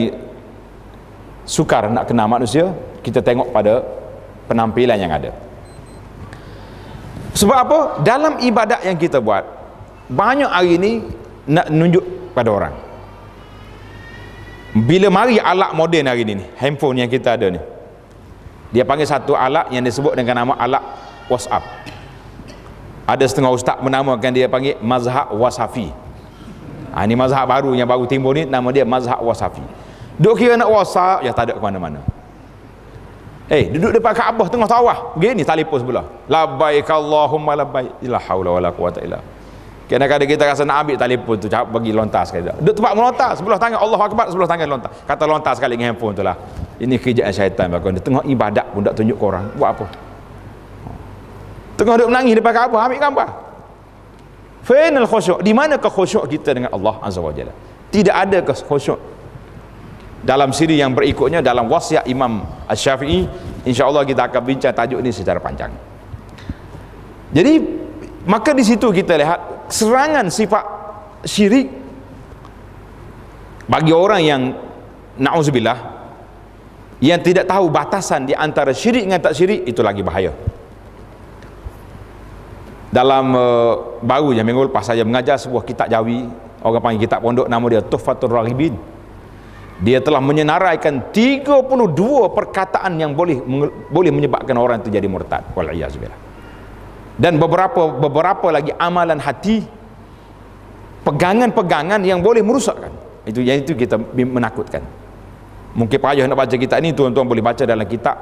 sukar nak kenal manusia, kita tengok pada penampilan yang ada. Sebab apa? Dalam ibadat yang kita buat, banyak hari ni nak nunjuk pada orang. Bila mari alat moden hari ni, handphone yang kita ada ni, dia panggil satu alat yang disebut dengan nama alat WhatsApp. Ada setengah ustaz menamakan dia panggil mazhab wasafi. Ini mazhab baru yang baru timbul ni, nama dia mazhab wasafi. Duk kira nak WhatsApp, ya tak ada ke mana-mana. Duduk depan Kaabah tengah tawaf, begini telefon sebelah. Labbaik Allahumma labbaik. La haula wala quwata illa. Kadang-kadang kita rasa nak ambil telefon tu, cakap bagi lontar sekali. Duduk tempat melontar, sebelah tangan Allahu Akbar, sebelah tangan lontar. Kata lontar sekali dengan handphone tu lah. Ini kerjaan syaitan bakon. Dia tengah ibadat pun tak tunjuk ke orang. Buat apa? Tengah duduk menangis depan Kaabah, ambil gambar. Fainal khusyuk. Di mana kekhusyuk kita dengan Allah Azza wa Jalla? Tidak ada kekhusyuk. Dalam siri yang berikutnya, dalam wasiat Imam Asy-Syafi'i, insya-Allah kita akan bincang tajuk ini secara panjang. Jadi maka di situ kita lihat serangan sifat syirik bagi orang yang na'udzubillah, yang tidak tahu batasan di antara syirik dengan tak syirik, itu lagi bahaya. Dalam baru je minggu lepas saya mengajar sebuah kitab Jawi, orang panggil kitab pondok, nama dia Tuhfatur Raghibin. Dia telah menyenaraikan 32 perkataan yang boleh menyebabkan orang itu jadi murtad, wal'iyazubillah. Dan beberapa lagi amalan hati, pegangan-pegangan yang boleh merusakkan. Itu kita menakutkan. Mungkin payah nak baca kitab ini, tuan-tuan boleh baca dalam kitab,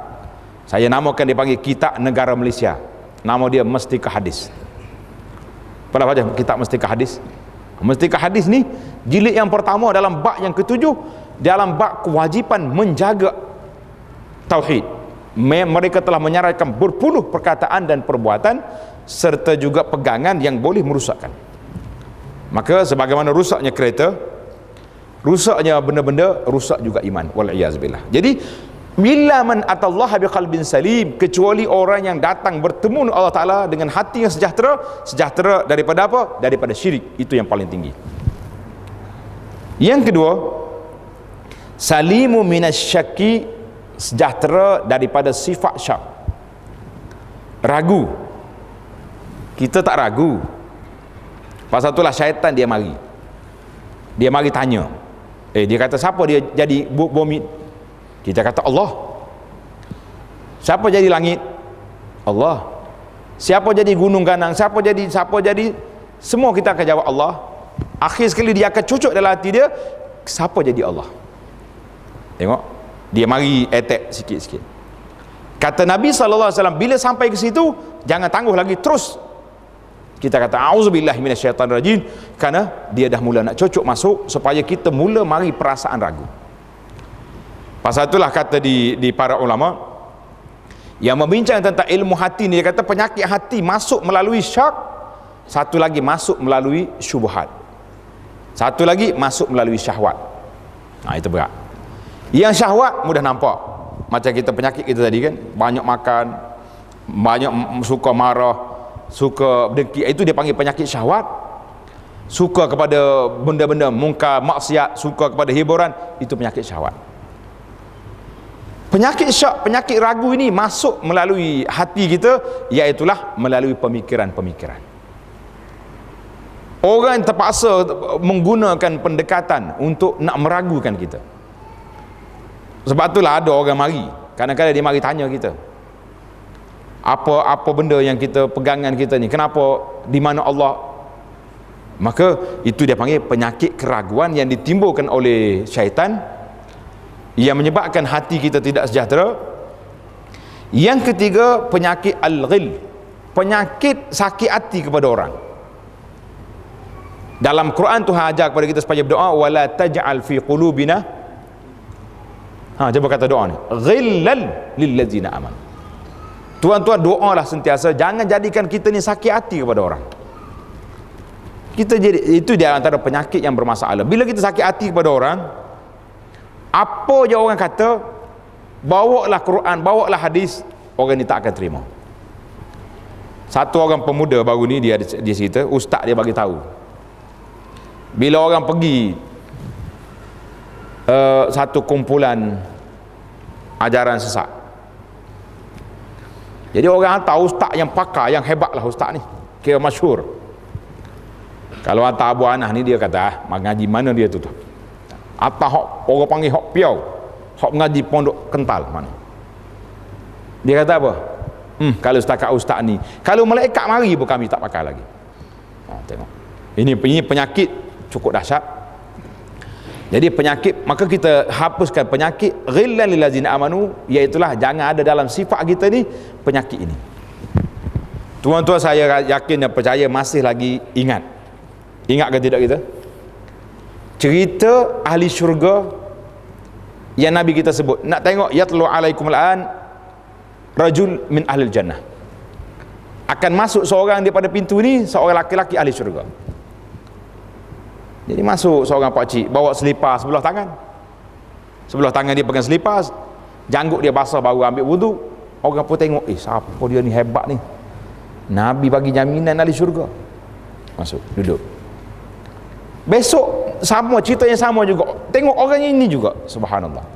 saya namakan, dia panggil Kitab Negara Malaysia. Nama dia Mestika Hadis. Pernah baca kitab Mestika Hadis? Mestika Hadis ni jilid yang pertama dalam bab yang ke-7, dalam bab kewajipan menjaga tauhid. Mereka telah menyarankan berpuluh perkataan dan perbuatan serta juga pegangan yang boleh merusakkan. Maka sebagaimana rusaknya kereta, rusaknya benda-benda, rusak juga iman, wal'iyazbillah. Jadi bila man atallaha biqalbin salim, kecuali orang yang datang bertemu Allah Ta'ala dengan hati yang sejahtera daripada apa? Daripada syirik. Itu yang paling tinggi. Yang kedua, salimu minasyaki, sejahtera daripada sifat syak. Ragu. Kita tak ragu. Pasal itulah syaitan dia mari. Dia mari tanya. Dia kata siapa dia jadi bumi? Kita kata Allah. Siapa jadi langit? Allah. Siapa jadi gunung ganang? Siapa jadi? Semua kita akan jawab Allah. Akhir sekali dia akan cucuk dalam hati dia, siapa jadi Allah? Tengok, dia mari attack sikit-sikit. Kata Nabi SAW, bila sampai ke situ jangan tangguh lagi, terus kita kata auzubillahi minasyaitanirrajim, kerana dia dah mula nak cocok masuk, supaya kita mula mari perasaan ragu. Pasal itulah kata di para ulama yang membincang tentang ilmu hati ni, dia kata penyakit hati masuk melalui syak, satu lagi masuk melalui syubhat, satu lagi masuk melalui syahwat. Itu berat. Yang syahwat mudah nampak, macam kita penyakit kita tadi kan, banyak makan, banyak suka marah, suka dengki, itu dia panggil penyakit syahwat. Suka kepada benda-benda mungkar, maksiat, suka kepada hiburan, itu penyakit syahwat. Penyakit syak, penyakit ragu ini masuk melalui hati kita, iaitulah melalui pemikiran-pemikiran. Orang terpaksa menggunakan pendekatan untuk nak meragukan kita. Sebab itulah ada orang mari, kadang-kadang dia mari tanya kita, apa benda yang kita pegangan kita ni, kenapa, di mana Allah? Maka itu dia panggil penyakit keraguan yang ditimbulkan oleh syaitan, yang menyebabkan hati kita tidak sejahtera. Yang ketiga, penyakit al-ghil, penyakit sakit hati kepada orang. Dalam Quran Tuhan ajar kepada kita supaya berdoa, wala taj'al fi qulubina, cuba kata doa ni, ghillal lillazina aman. Tuan-tuan doalah sentiasa, jangan jadikan kita ni sakit hati kepada orang. Kita jadi, itu dia antara penyakit yang bermasalah. Bila kita sakit hati kepada orang, apa je orang kata, bawalah Quran, bawalah hadis, orang ni tak akan terima. Satu orang pemuda baru ni, dia cerita, ustaz dia bagi tahu, bila orang pergi satu kumpulan ajaran sesat, jadi orang hantar ustaz yang pakar, yang hebat lah ustaz ni, kira masyhur. Kalau hantar Abu Anas ni, dia kata mengaji mana dia tu atas orang panggil hok piau, hok mengaji pondok kental mana. Dia kata apa? Kalau setakat ustaz ni, kalau malaikat mari pun kami tak pakai lagi. Tengok, ini penyakit cukup dahsyat. Jadi penyakit, maka kita hapuskan penyakit ghillan lillazina amanu, iaitulah jangan ada dalam sifat kita ni penyakit ini. Tuan-tuan, saya yakin dan percaya masih lagi ingat ke tidak kita cerita ahli syurga yang Nabi kita sebut? Nak tengok, yatlu alaikumul an rajul min ahlil jannah, akan masuk seorang daripada pintu ni, seorang laki-laki ahli syurga. Jadi masuk seorang pakcik, bawa selipar sebelah tangan dia pegang selipar, janggut dia basah, baru ambil wudu. Orang pun tengok, siapa dia ni, hebat ni, Nabi bagi jaminan ahli syurga. Masuk, duduk. Besok sama, cerita yang sama juga, tengok orang ini juga, subhanallah.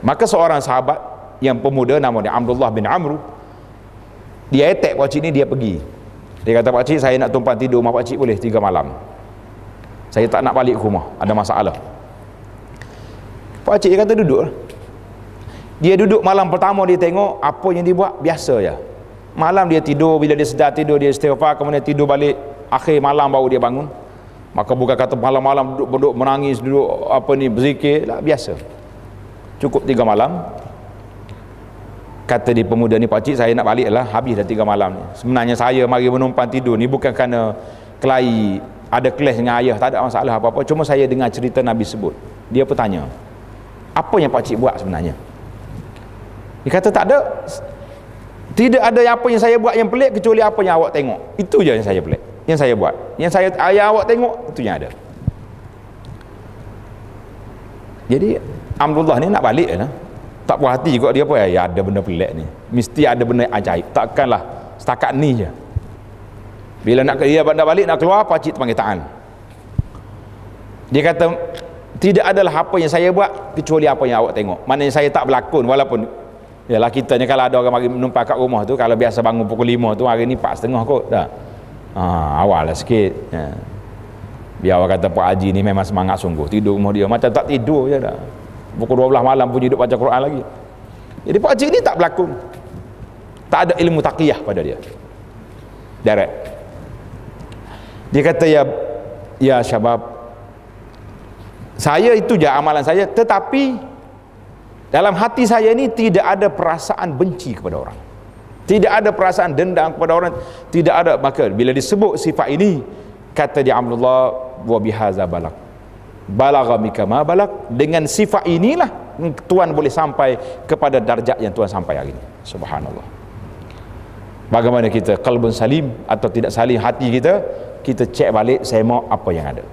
Maka seorang sahabat yang pemuda, nama dia Abdullah bin Amr, dia attack pakcik ni, dia pergi. Dia kata, pakcik, saya nak tumpang tidur rumah pakcik boleh 3 malam, saya tak nak balik ke rumah, ada masalah. Pakcik dia kata duduk. Dia duduk malam pertama, dia tengok apa yang dia buat biasa je. Malam dia tidur, bila dia sedar tidur, dia istighfar, kemudian tidur balik, akhir malam baru dia bangun. Maka bukan kata malam-malam duduk menangis, duduk berzikir lah, biasa. Cukup 3 malam. Kata dia pemuda ni, pakcik, saya nak balik lah, habis dah 3 malam ni. Sebenarnya saya mari menumpang tidur ni bukan kerana kelahi, ada kelas dengan ayah, tak ada masalah apa-apa, cuma saya dengar cerita Nabi sebut. Dia bertanya, apa yang pakcik buat sebenarnya? Dia kata, tak ada, tidak ada apa yang saya buat yang pelik kecuali apa yang awak tengok. Itu je yang saya pelik, yang saya buat, yang ayah awak tengok, itu yang ada. Jadi Abdullah ni nak balik lah, tak puas hati juga dia, apa ya, ada benda pelik ni, mesti ada benda ajaib, takkanlah setakat ni je. Bila nak balik, nak keluar, pakcik terpanggil ta'an. Dia kata, tidak adalah apa yang saya buat kecuali apa yang awak tengok. Maknanya saya tak berlakon, walaupun yalah kita ni kalau ada orang mari menumpang kat rumah tu, kalau biasa bangun pukul 5 tu, hari ni 4:30 kot dah. Awal lah sikit. Biar orang kata Pak Haji ni memang semangat sungguh, tidur rumah dia macam tak tidur je dah. Pukul 12 malam pun duduk baca Quran lagi. Jadi pakcik ni tak berlakon, tak ada ilmu taqiyah pada dia, direct. Dia kata, ya syabab, saya itu je amalan saya, tetapi Dalam hati saya ini tidak ada perasaan benci kepada orang, tidak ada perasaan dendam kepada orang, tidak ada. Maka bila disebut sifat ini, kata dia Abdullah, wa bihaza balak, balagha mika ma balak, dengan sifat inilah Tuhan boleh sampai kepada darjat yang Tuhan sampai hari ini. Subhanallah. Bagaimana kita qalbun salim atau tidak salim hati kita, kita cek balik, saya mau apa yang ada.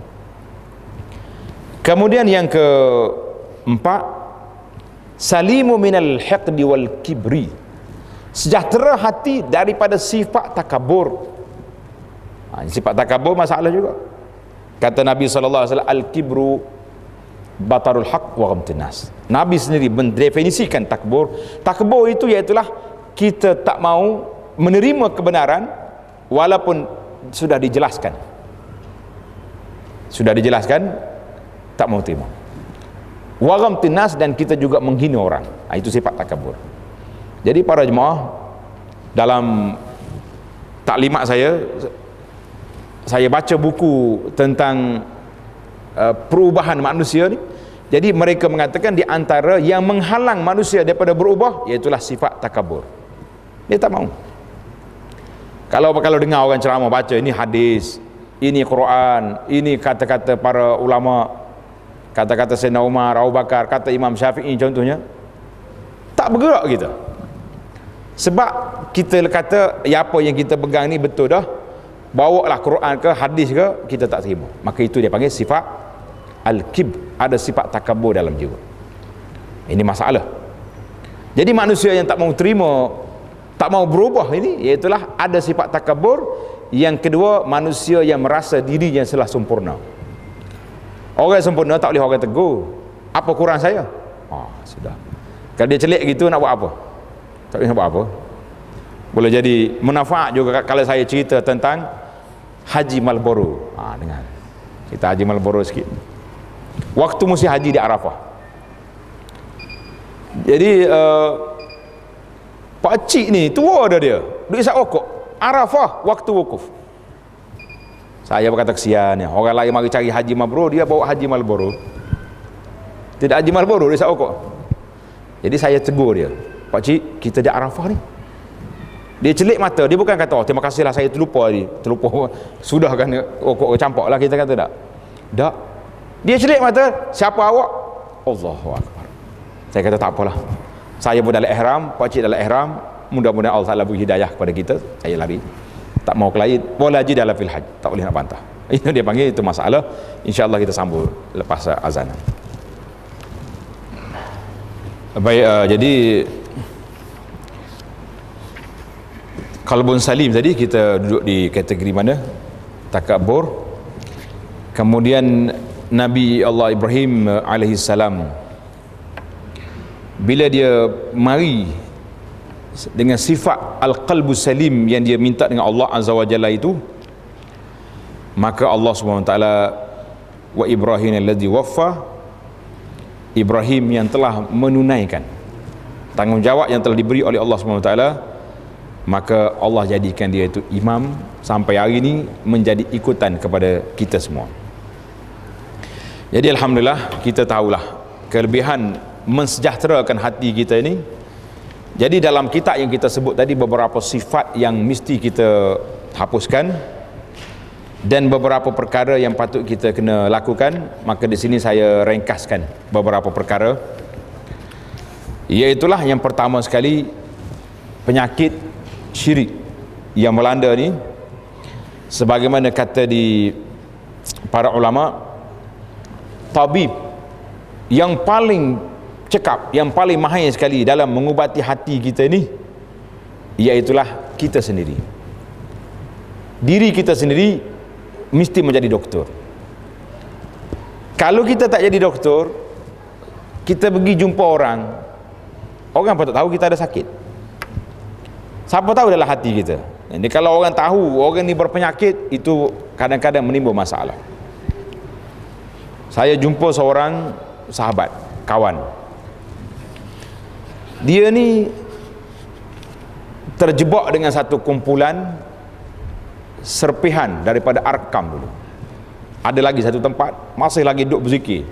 Kemudian yang keempat, salimu minal hiqdi wal kibri, sejahtera hati daripada sifat takabur. Sifat takabur masalah juga. Kata Nabi SAW, al-kibru batarul haq wa ghamtun nas. Nabi sendiri mendefinisikan takbur. Takbur itu iaitulah kita tak mau menerima kebenaran walaupun sudah dijelaskan, tak mau terima. Wa ghamtun nas, dan kita juga menghina orang. Itu sifat takabur. Jadi para jemaah, dalam taklimat saya baca buku tentang perubahan manusia ni. Jadi mereka mengatakan di antara yang menghalang manusia daripada berubah, iaitulah sifat takabur. Dia tak mau. Kalau dengar orang ceramah, baca ini hadis, ini Quran, ini kata-kata para ulama, kata-kata Sayyidina Umar, Abu Bakar, kata Imam Syafi'i contohnya, tak bergerak kita. Sebab kita kata ya apa yang kita pegang ni betul dah, bawalah Quran ke hadis ke, kita tak terima. Maka itu dia panggil sifat al-kibr, ada sifat takabur dalam jiwa. Ini masalah. Jadi manusia yang tak mau terima, tak mau berubah ini, iaitulah ada sifat takabur. Yang kedua, manusia yang merasa diri yang telah sempurna. Orang sempurna tak boleh orang tegur, apa kurang saya? Sudah. Kalau dia celik gitu, nak buat apa? Tak boleh nak buat apa. Boleh jadi manfaat juga kalau saya cerita tentang Haji Marlboro. Dengar cerita Haji Marlboro sikit. Waktu musim haji di Arafah. Jadi Pak Cik ni tua dah dia, duk isap rokok Arafah waktu wukuf. Saya berkata kesian ya, orang lain mari cari Haji Marlboro, dia bawa Haji Marlboro. Tidak Haji Marlboro, dia isap rokok. Jadi saya tegur dia, Pak Cik, kita di Arafah ni. Dia celik mata, dia bukan kata terima kasihlah saya terlupa tadi. Terlupa sudah kan rokok campak lah, kita kata tak. Tak. Dia celik mata, siapa awak? Allahu Akbar. Saya kata tak apalah, saya pun dalam ihram, Pak Cik dalam ihram, mudah-mudahan Allah Ta'ala beri hidayah kepada kita. Saya lari, tak mau ke lain. Wala jidala fil hajj, tak boleh nak bantah. Itu dia panggil, itu masalah. InsyaAllah kita sambung lepas azan. Baik, jadi qalbun salim tadi kita duduk di kategori mana? Takabur. Kemudian Nabi Allah Ibrahim alaihi salam, bila dia mari dengan sifat al-qalbu salim yang dia minta dengan Allah Azza wa Jalla itu, maka Allah Subhanahu wa taala, wa Ibrahim alladhi waffa, Ibrahim yang telah menunaikan tanggungjawab yang telah diberi oleh Allah Subhanahu wa taala, maka Allah jadikan dia itu imam sampai hari ini, menjadi ikutan kepada kita semua. Jadi alhamdulillah kita tahulah kelebihan mensejahterakan hati kita ini. Jadi dalam kitab yang kita sebut tadi, beberapa sifat yang mesti kita hapuskan dan beberapa perkara yang patut kita kena lakukan. Maka di sini saya ringkaskan beberapa perkara. Iaitulah yang pertama sekali, penyakit syirik yang melanda ni, sebagaimana kata di para ulama, tabib yang paling cekap, yang paling mahir sekali dalam mengubati hati kita ni, iaitulah kita sendiri. Diri kita sendiri mesti menjadi doktor. Kalau kita tak jadi doktor, kita pergi jumpa orang patut tahu kita ada sakit. Siapa tahu dalam hati kita. Jadi kalau orang tahu orang ni berpenyakit, itu kadang-kadang menimbul masalah. Saya jumpa seorang sahabat, kawan. Dia ni terjebak dengan satu kumpulan serpihan daripada Arkam dulu. Ada lagi satu tempat masih lagi duduk berzikir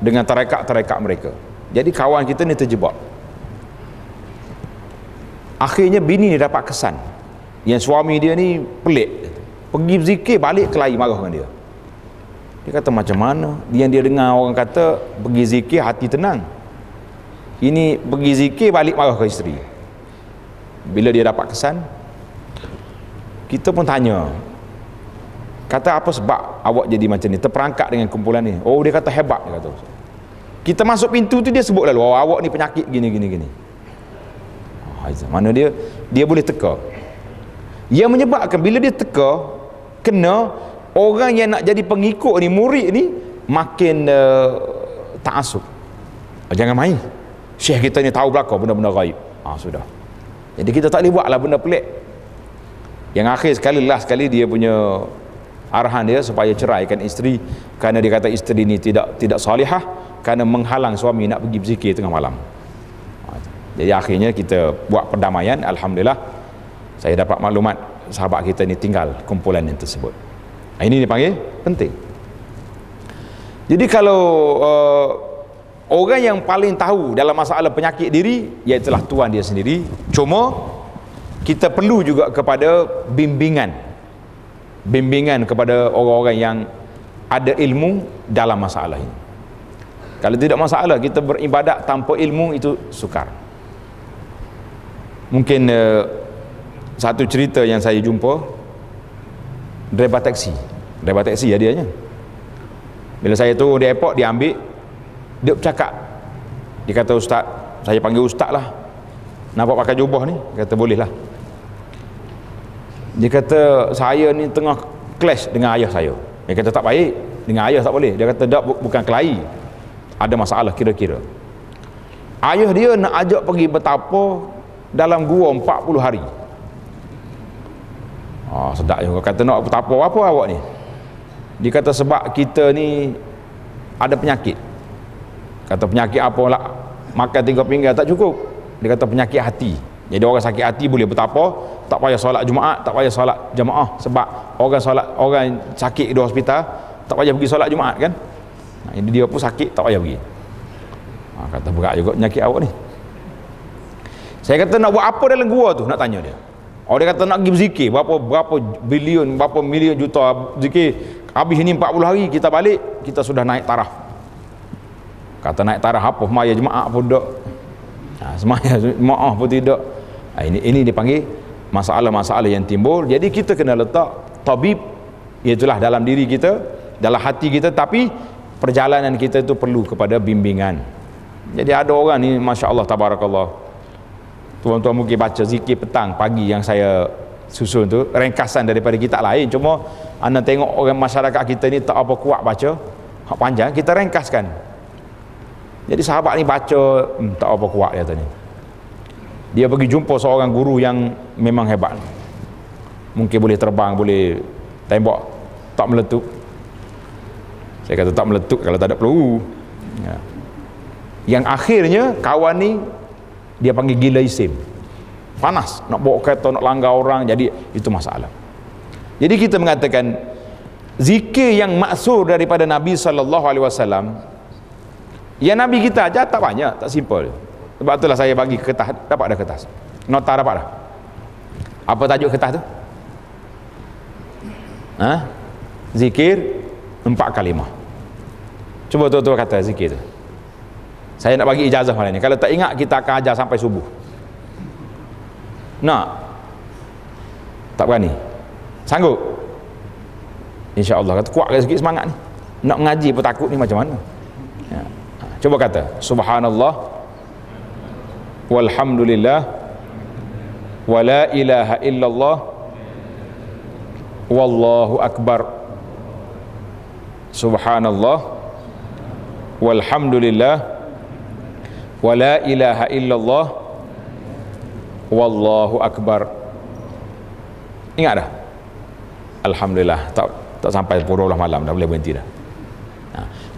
dengan tarekat-tarekat mereka. Jadi kawan kita ni terjebak. Akhirnya bini ni dapat kesan yang suami dia ni pelik, pergi berzikir balik kelahi marah dengan dia. Dia kata macam mana dia dengar orang kata pergi zikir hati tenang, ini pergi zikir balik marah ke isteri. Bila dia dapat kesan, kita pun tanya, kata apa sebab awak jadi macam ni, terperangkap dengan kumpulan ni? Oh, dia kata hebat, dia kata. Kita masuk pintu tu dia sebut lalu, oh, awak ni penyakit gini. Mana dia boleh teka. Yang menyebabkan bila dia teka, kena orang yang nak jadi pengikut ni, murid ni makin ta'asub. Jangan main. Syekh kita ni tahu belaka benda-benda gaib. Sudah. Jadi kita tak boleh buatlah benda pelik. Yang akhir sekali, last sekali dia punya arahan dia supaya ceraikan isteri, kerana dia kata isteri ni tidak salihah, kerana menghalang suami nak pergi berzikir tengah malam. Jadi akhirnya kita buat perdamaian. Alhamdulillah saya dapat maklumat sahabat kita ni tinggal kumpulan yang tersebut. Ini dipanggil penting. Jadi kalau orang yang paling tahu dalam masalah penyakit diri, iaitulah tuan dia sendiri. Cuma kita perlu juga kepada bimbingan kepada orang-orang yang ada ilmu dalam masalah ini. Kalau tidak masalah kita beribadat tanpa ilmu, itu sukar. Mungkin satu cerita yang saya jumpa, driver taksi ya dianya. Bila saya turun di airport, dia ambil, dia bercakap, dia kata, ustaz, saya panggil ustaz lah, nampak pakai jubah ni? Dia kata boleh lah. Dia kata saya ni tengah clash dengan ayah saya. Dia kata tak baik, dengan ayah tak boleh. Dia kata tak, bukan kelahi, ada masalah kira-kira. Ayah dia nak ajak pergi bertapa dalam gua 40 hari. Sedap juga. Kata nak bertapa apa awak ni? Dia kata sebab kita ni ada penyakit. Kata penyakit apa lah, makan 3 pinggan tak cukup. Dia kata penyakit hati. Jadi orang sakit hati boleh bertapa, tak payah solat Jumaat, tak payah solat jemaah. Sebab orang sakit di hospital tak payah pergi solat Jumaat kan. Ini dia pun sakit, tak payah pergi. Kata berat juga penyakit awak ni. Saya kata nak buat apa dalam gua tu, nak tanya dia. Dia kata nak pergi berzikir, berapa bilion, berapa milion juta zikir. Habis ini 40 hari kita balik, kita sudah naik taraf. Kata naik taraf apa, semaya jemaah pun tak. Semaya jemaah pun tidak. Ini dipanggil masalah-masalah yang timbul. Jadi kita kena letak tabib, iaitulah dalam diri kita, dalam hati kita, tapi perjalanan kita itu perlu kepada bimbingan. Jadi ada orang ni, Masya Allah, Tabarakallah, tuan-tuan mungkin baca zikir petang pagi yang saya susun tu, ringkasan daripada kitab lain. Cuma anda tengok orang masyarakat kita ni tak apa kuat baca hak panjang, kita ringkaskan. Jadi sahabat ni baca tak apa kuat, dia tanya. Dia pergi jumpa seorang guru yang memang hebat, mungkin boleh terbang, boleh tembak, tak meletup. Saya kata tak meletup kalau tak ada peluru. Yang akhirnya kawan ni dia panggil gila isim, panas, nak bawa kereta, nak langgar orang. Jadi itu masalah. Jadi kita mengatakan zikir yang maksur daripada Nabi SAW, yang Nabi kita ajar tak banyak, tak simple. Sebab itulah saya bagi kertas, dapat dah kertas, nota dapat dah. Apa tajuk kertas tu? Zikir 4 kalimah. Cuba tuan-tuan kata zikir tu. Saya nak bagi ijazah malam ni. Kalau tak ingat, kita akan ajar sampai subuh. Nak? Tak berani? Sanggup? InsyaAllah. Kata kuat sikit semangat ni. Nak mengaji pun takut ni macam mana? Ya. Cuba kata Subhanallah, walhamdulillah, wa la ilaha illallah, wallahu akbar. Subhanallah, walhamdulillah, wa la ilaha illallah, wallahu akbar. Ingat dah? Alhamdulillah, tak sampai 12 malam dah boleh berhenti dah.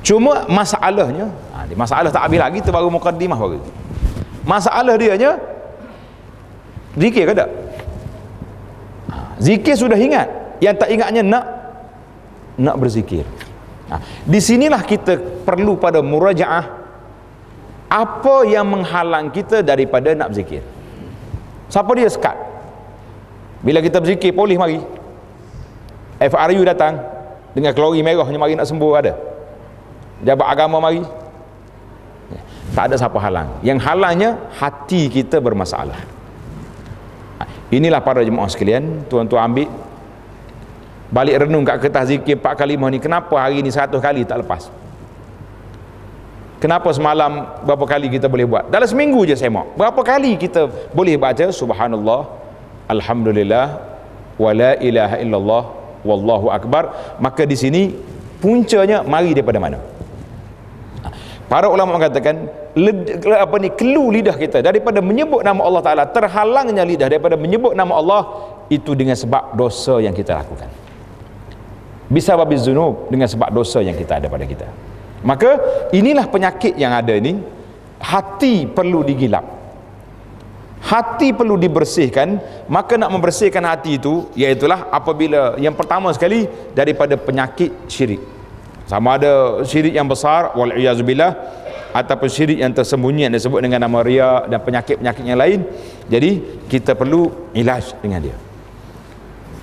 Cuma masalahnya, masalah tak habis lagi, tu baru mukaddimah baru. Masalah dia nya zikir ke tak? Zikir sudah ingat, yang tak ingatnya nak berzikir. Di sinilah kita perlu pada murajaah Apa yang menghalang kita daripada nak berzikir? Siapa dia sekat? Bila kita berzikir, polis mari, FRU datang dengan kelori merahnya mari nak sembuh, ada? Jabat agama mari? Tak ada siapa halang. Yang halangnya hati kita bermasalah. Inilah para jemaah sekalian, tuan-tuan ambil balik renung kat kertas zikir 4 kalimah ni. Kenapa hari ni 100 kali tak lepas? Kenapa semalam berapa kali kita boleh buat? Dalam seminggu je semak. Berapa kali kita boleh baca subhanallah, alhamdulillah, wala ilaha illallah, wallahu akbar. Maka di sini puncanya mari daripada mana? Para ulama mengatakan kelu lidah kita daripada menyebut nama Allah Ta'ala, terhalangnya lidah daripada menyebut nama Allah itu dengan sebab dosa yang kita lakukan. Bisa babiz zunub, dengan sebab dosa yang kita ada pada kita. Maka inilah penyakit yang ada ini. Hati perlu digilap, hati perlu dibersihkan. Maka nak membersihkan hati itu, iaitulah apabila yang pertama sekali daripada penyakit syirik, sama ada syirik yang besar wal-iyazubillah, ataupun syirik yang tersembunyi yang disebut dengan nama riya dan penyakit-penyakit yang lain. Jadi kita perlu ilaj dengan dia.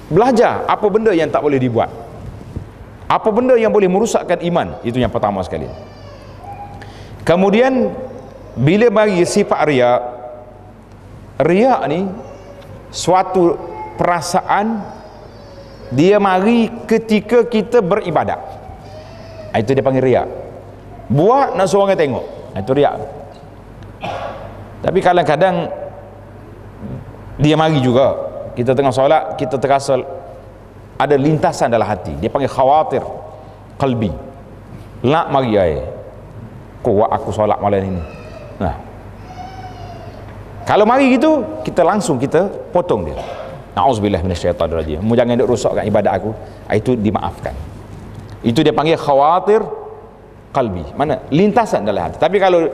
Belajar apa benda yang tak boleh dibuat, apa benda yang boleh merosakkan iman. Itu yang pertama sekali. Kemudian bila bagi sifat riya, riya ni suatu perasaan dia mari ketika kita beribadat. Itu dia panggil riya. Buat nak suruh orang tengok, itu riya. Tapi kadang-kadang dia mari juga, kita tengah solat, kita terasa ada lintasan dalam hati, dia panggil khawatir qalbi. Nak mari kuat aku solat malam ini. Nah, kalau mari gitu, kita langsung kita potong dia. Na'udzubillah minasyaitanirrajim. Mu jangan duk rosakkan ibadat aku. Itu dimaafkan. Itu dia panggil khawatir qalbi. Mana? Lintasan dalam hati. Tapi kalau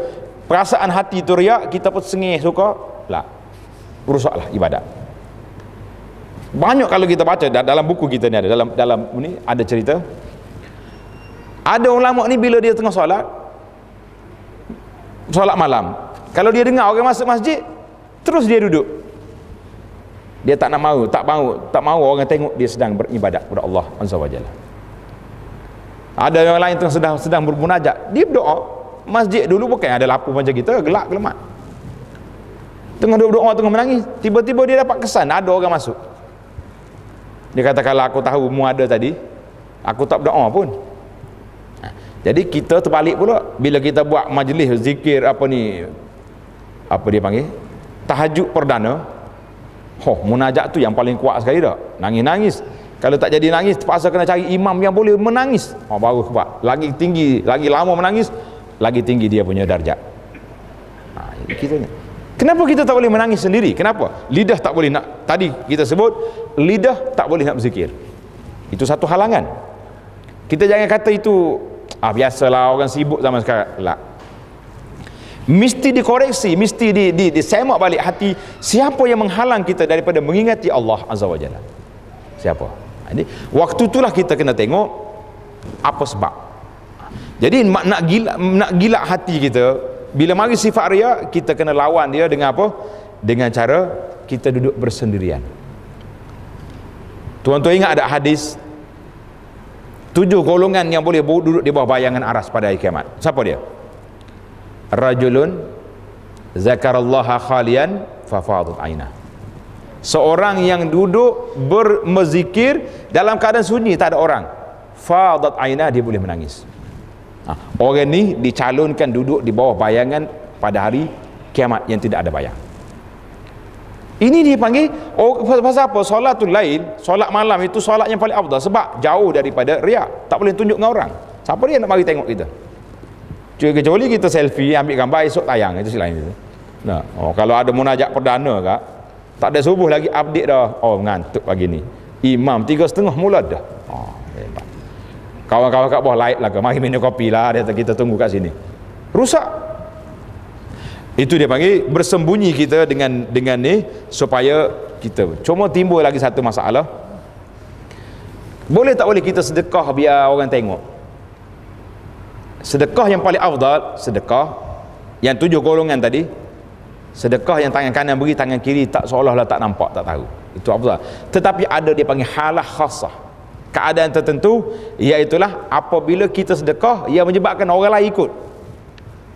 perasaan hati itu riak, kita pun sengih suka, lah, rusaklah ibadat. Banyak kalau kita baca dalam buku kita ni ada, dalam ni ada cerita. Ada ulama ni bila dia tengah solat malam, kalau dia dengar orang masuk masjid, terus dia duduk. Dia tak mau orang tengok dia sedang beribadat kepada Allah Azza wa Jalla. Ada yang lain tengah sedang bermunajat, dia berdoa. Masjid dulu bukan ada lampu macam kita, gelap gelamat. Tengah berdoa, tengah menangis, tiba-tiba dia dapat kesan ada orang masuk. Dia kata, kalau aku tahu mu ada tadi, aku tak berdoa pun. Jadi kita terbalik pula. Bila kita buat majlis zikir apa dia panggil, tahajud perdana, munajat tu yang paling kuat sekali dah. Nangis-nangis. Kalau tak jadi nangis, terpaksa kena cari imam yang boleh menangis. Baru kuat. Lagi tinggi, lagi lama menangis, lagi tinggi dia punya darjat. Kenapa kita tak boleh menangis sendiri? Kenapa? Lidah tak boleh nak, tadi kita sebut lidah tak boleh nak berzikir. Itu satu halangan. Kita jangan kata itu biasalah orang sibuk zaman sekarang. Tak. Mesti dikoreksi, mesti disemak balik hati. Siapa yang menghalang kita daripada mengingati Allah Azza wa Jalla? Siapa? Jadi waktu itulah kita kena tengok apa sebab. Jadi nak gila hati kita. Bila mari sifat riya, kita kena lawan dia dengan apa? Dengan cara kita duduk bersendirian. Tuan-tuan ingat ada hadis 7 golongan yang boleh duduk di bawah bayangan aras pada hari kiamat. Siapa dia? Rajulun zakarallaha khalian fafadat ainah. Seorang yang duduk bermezikir dalam keadaan sunyi, tak ada orang. Fadat ainah, dia boleh menangis. Orang ni dicalonkan duduk di bawah bayangan pada hari kiamat yang tidak ada bayang. Ini dipanggil pasal apa? Solatul lail, solat malam itu solat yang paling afdal, sebab jauh daripada riak. Tak boleh tunjuk dengan orang. Siapa dia nak mari tengok kita? Kecuali kita selfie, ambil gambar, esok tayang, itu selain itu. Nah, kalau ada munajat perdana kak, tak ada subuh lagi, update dah. Ngantuk pagi ni. Imam 3:30 mula dah. Hebat. Kawan-kawan kat bawah light lah ke, mari minum kopi lah, dia kita tunggu kat sini. Rusak. Itu dia panggil bersembunyi kita dengan ni, supaya kita. Cuma timbul lagi satu masalah. Boleh tak boleh kita sedekah biar orang tengok? Sedekah yang paling afdal, sedekah Yang 7 golongan tadi, sedekah yang tangan kanan beri, tangan kiri tak, seolah-olah tak nampak, tak tahu. Itu apa? Tetapi ada dia panggil halah khasah, keadaan tertentu, iaitulah apabila kita sedekah ia menyebabkan orang lain ikut.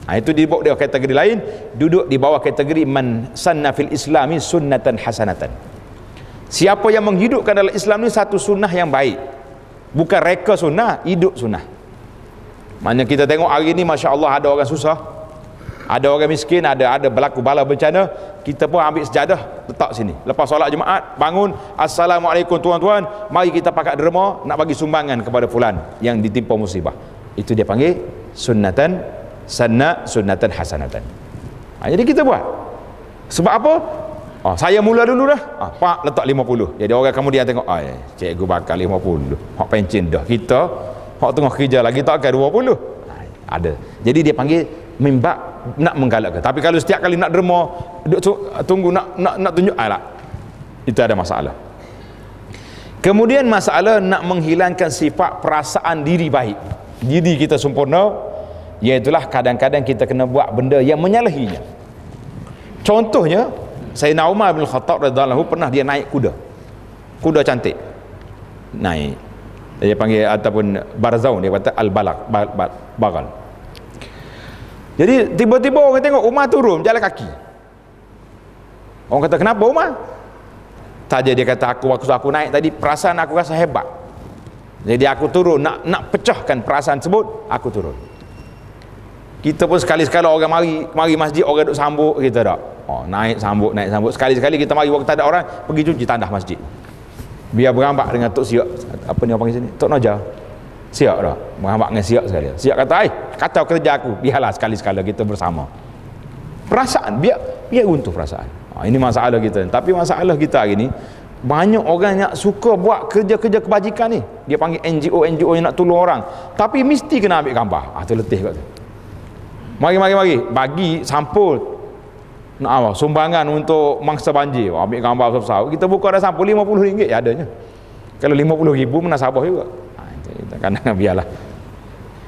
Itu di bawah dia kategori lain, duduk di bawah kategori man sanna fil islami sunnatan hasanatan. Siapa yang menghidupkan dalam Islam ni satu sunnah yang baik, bukan reka sunnah, hidup sunnah. Maknanya kita tengok hari ni Masya Allah ada orang susah, ada orang miskin, ada berlaku bala bencana, kita pun ambil sejadah letak sini, lepas solat Jumaat bangun, assalamualaikum tuan-tuan, mari kita pakat derma nak bagi sumbangan kepada fulan yang ditimpa musibah. Itu dia panggil sunnatan sunnatan hasanatan. Jadi kita buat sebab apa? Saya mula dulu dah, pak letak 50. Jadi orang kemudian tengok, cikgu bakal 50 hak pencin dah, kita hak tengah kerja lagi tak akan 20. Ada. Jadi dia panggil mimba nak menggalakkan. Tapi kalau setiap kali nak derma tunggu nak tunjuk, itu ada masalah. Kemudian masalah nak menghilangkan sifat perasaan diri baik, diri kita sempurna, iaitulah kadang-kadang kita kena buat benda yang menyalahinya. Contohnya Sayyidina Umar bin Khattab radhiyallahu anhu pernah dia naik kuda cantik, naik, dia panggil ataupun barzaun, dia kata bagal. Jadi tiba-tiba orang tengok Umar turun jalan kaki. Orang kata, kenapa Umar? Tadi dia kata, aku naik tadi perasaan aku rasa hebat, jadi aku turun nak pecahkan perasaan tersebut, aku turun. Kita pun sekali-sekala orang mari masjid, orang duk sambut kita tak. Naik sambut. Sekali-sekali kita mari waktu tak ada orang, pergi cuci tandas masjid. Biar berambak dengan Tok Siak, apa ni orang panggil sini? Tok Noja. Siak dah. Berambak dengan Siak sekali. Siak kata, kata kerja aku, biarlah sekali-sekala kita bersama. Perasaan, biar runtuh perasaan. Ini masalah kita. Tapi masalah kita hari ni, banyak orang yang suka buat kerja-kerja kebajikan ni. Dia panggil NGO yang nak tolong orang, tapi mesti kena ambil gambar. Itu letih kat tu. Mari bagi sampul nak sumbangan untuk mangsa banjir, ambil gambar besar-besar, kita buka ada sampul RM50 adanya. Kalau RM50,000 menasabah juga. Kadang biarlah.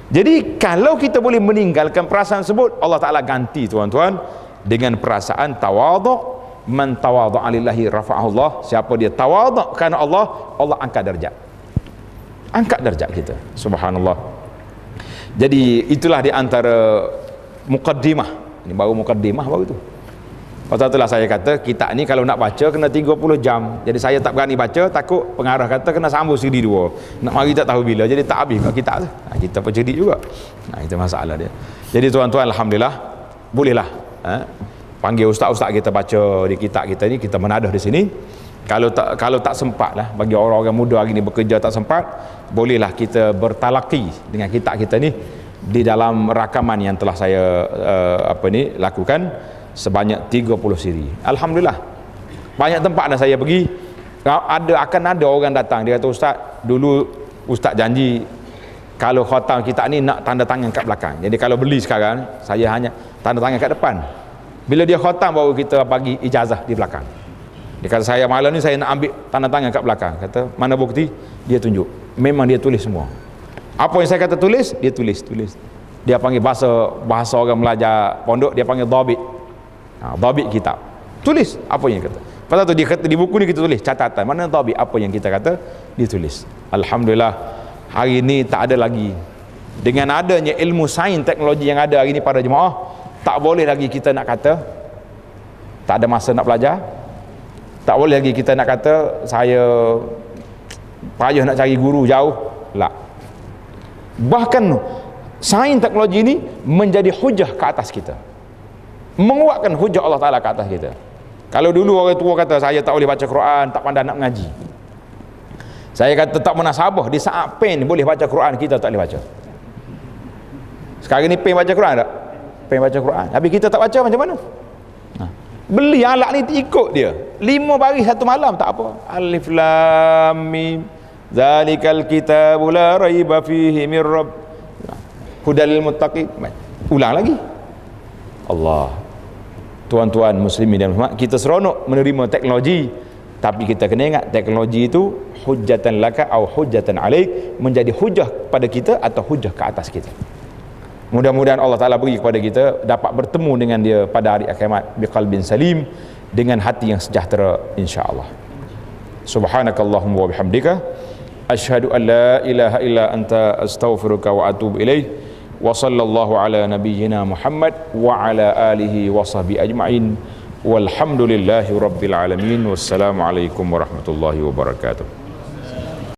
Jadi kalau kita boleh meninggalkan perasaan tersebut, Allah Ta'ala ganti tuan-tuan dengan perasaan tawaduk. Man tawaduk lillahi rafa'ahullah. Siapa dia tawaduk kerana Allah, Allah angkat darjat kita. Subhanallah. Jadi itulah di antara muqaddimah. Ini baru muqaddimah baru tu. Pasal itulah saya kata kita ni kalau nak baca kena 30 jam. Jadi saya tak berani baca, takut pengarah kata kena sambung CD 2. Nak mari tak tahu bila, jadi tak habis kat kitab tu. Kita pun cerdik juga. Itu masalah dia. Jadi tuan-tuan, alhamdulillah bolehlah panggil ustaz-ustaz kita baca di kitab kita ni, kita menadah di sini. Kalau tak sempat lah, bagi orang-orang muda hari ni bekerja tak sempat, bolehlah kita bertalaki dengan kitab kita ni di dalam rakaman yang telah saya lakukan sebanyak 30 siri. Alhamdulillah banyak tempat dah saya pergi, akan ada orang datang, dia kata, ustaz, dulu ustaz janji kalau khatam kitab ni nak tanda tangan kat belakang. Jadi kalau beli sekarang saya hanya tanda tangan kat depan, bila dia khatam baru kita bagi ijazah di belakang. Dia kata, saya malam ni saya nak ambil tanda tangan kat belakang. Kata, mana bukti? Dia tunjuk, memang dia tulis semua. Apa yang saya kata tulis, dia tulis. Dia panggil bahasa orang belajar pondok, dia panggil dhabit. Dhabit kitab. Tulis apa yang kata. Pasal tu dia kata di buku ni kita tulis catatan. Mana dhabit apa yang kita kata, ditulis. Alhamdulillah hari ni tak ada lagi. Dengan adanya ilmu sains teknologi yang ada hari ni para jemaah, tak boleh lagi kita nak kata tak ada masa nak belajar. Tak boleh lagi kita nak kata saya payah nak cari guru jauh. Tak. Bahkan sains teknologi ini menjadi hujah ke atas kita, menguatkan hujah Allah Ta'ala ke atas kita. Kalau dulu orang tua kata saya tak boleh baca Quran, tak pandai nak mengaji, saya kata tak munasabah, di saat pen boleh baca Quran kita tak boleh baca. Sekarang ni pen baca Quran tak? Pen baca Quran, tapi kita tak baca macam mana? Beli alat ni ikut dia 5 baris 1 malam tak apa. Alif lam mim zalikal kitabu la raiba fihi mir rabb hudal lil muttaqin. Ulang lagi. Allah. Tuan-tuan muslimin dan muslimat, kita seronok menerima teknologi, tapi kita kena ingat teknologi itu hujjatan laka atau hujjatan alaik, menjadi hujah pada kita atau hujah ke atas kita. Mudah-mudahan Allah Ta'ala beri kepada kita dapat bertemu dengan dia pada hari kiamat biqalbin salim, dengan hati yang sejahtera insya-Allah. Subhanakallahumma wa bihamdika asyhadu an la ilaha illa anta astaghfiruka wa atubu ilaik. Wa sallallahu ala nabiyyina Muhammad wa ala alihi wa sahbihi ajma'in. Walhamdulillahi rabbil alamin. Wassalamu alaikum warahmatullahi wabarakatuh.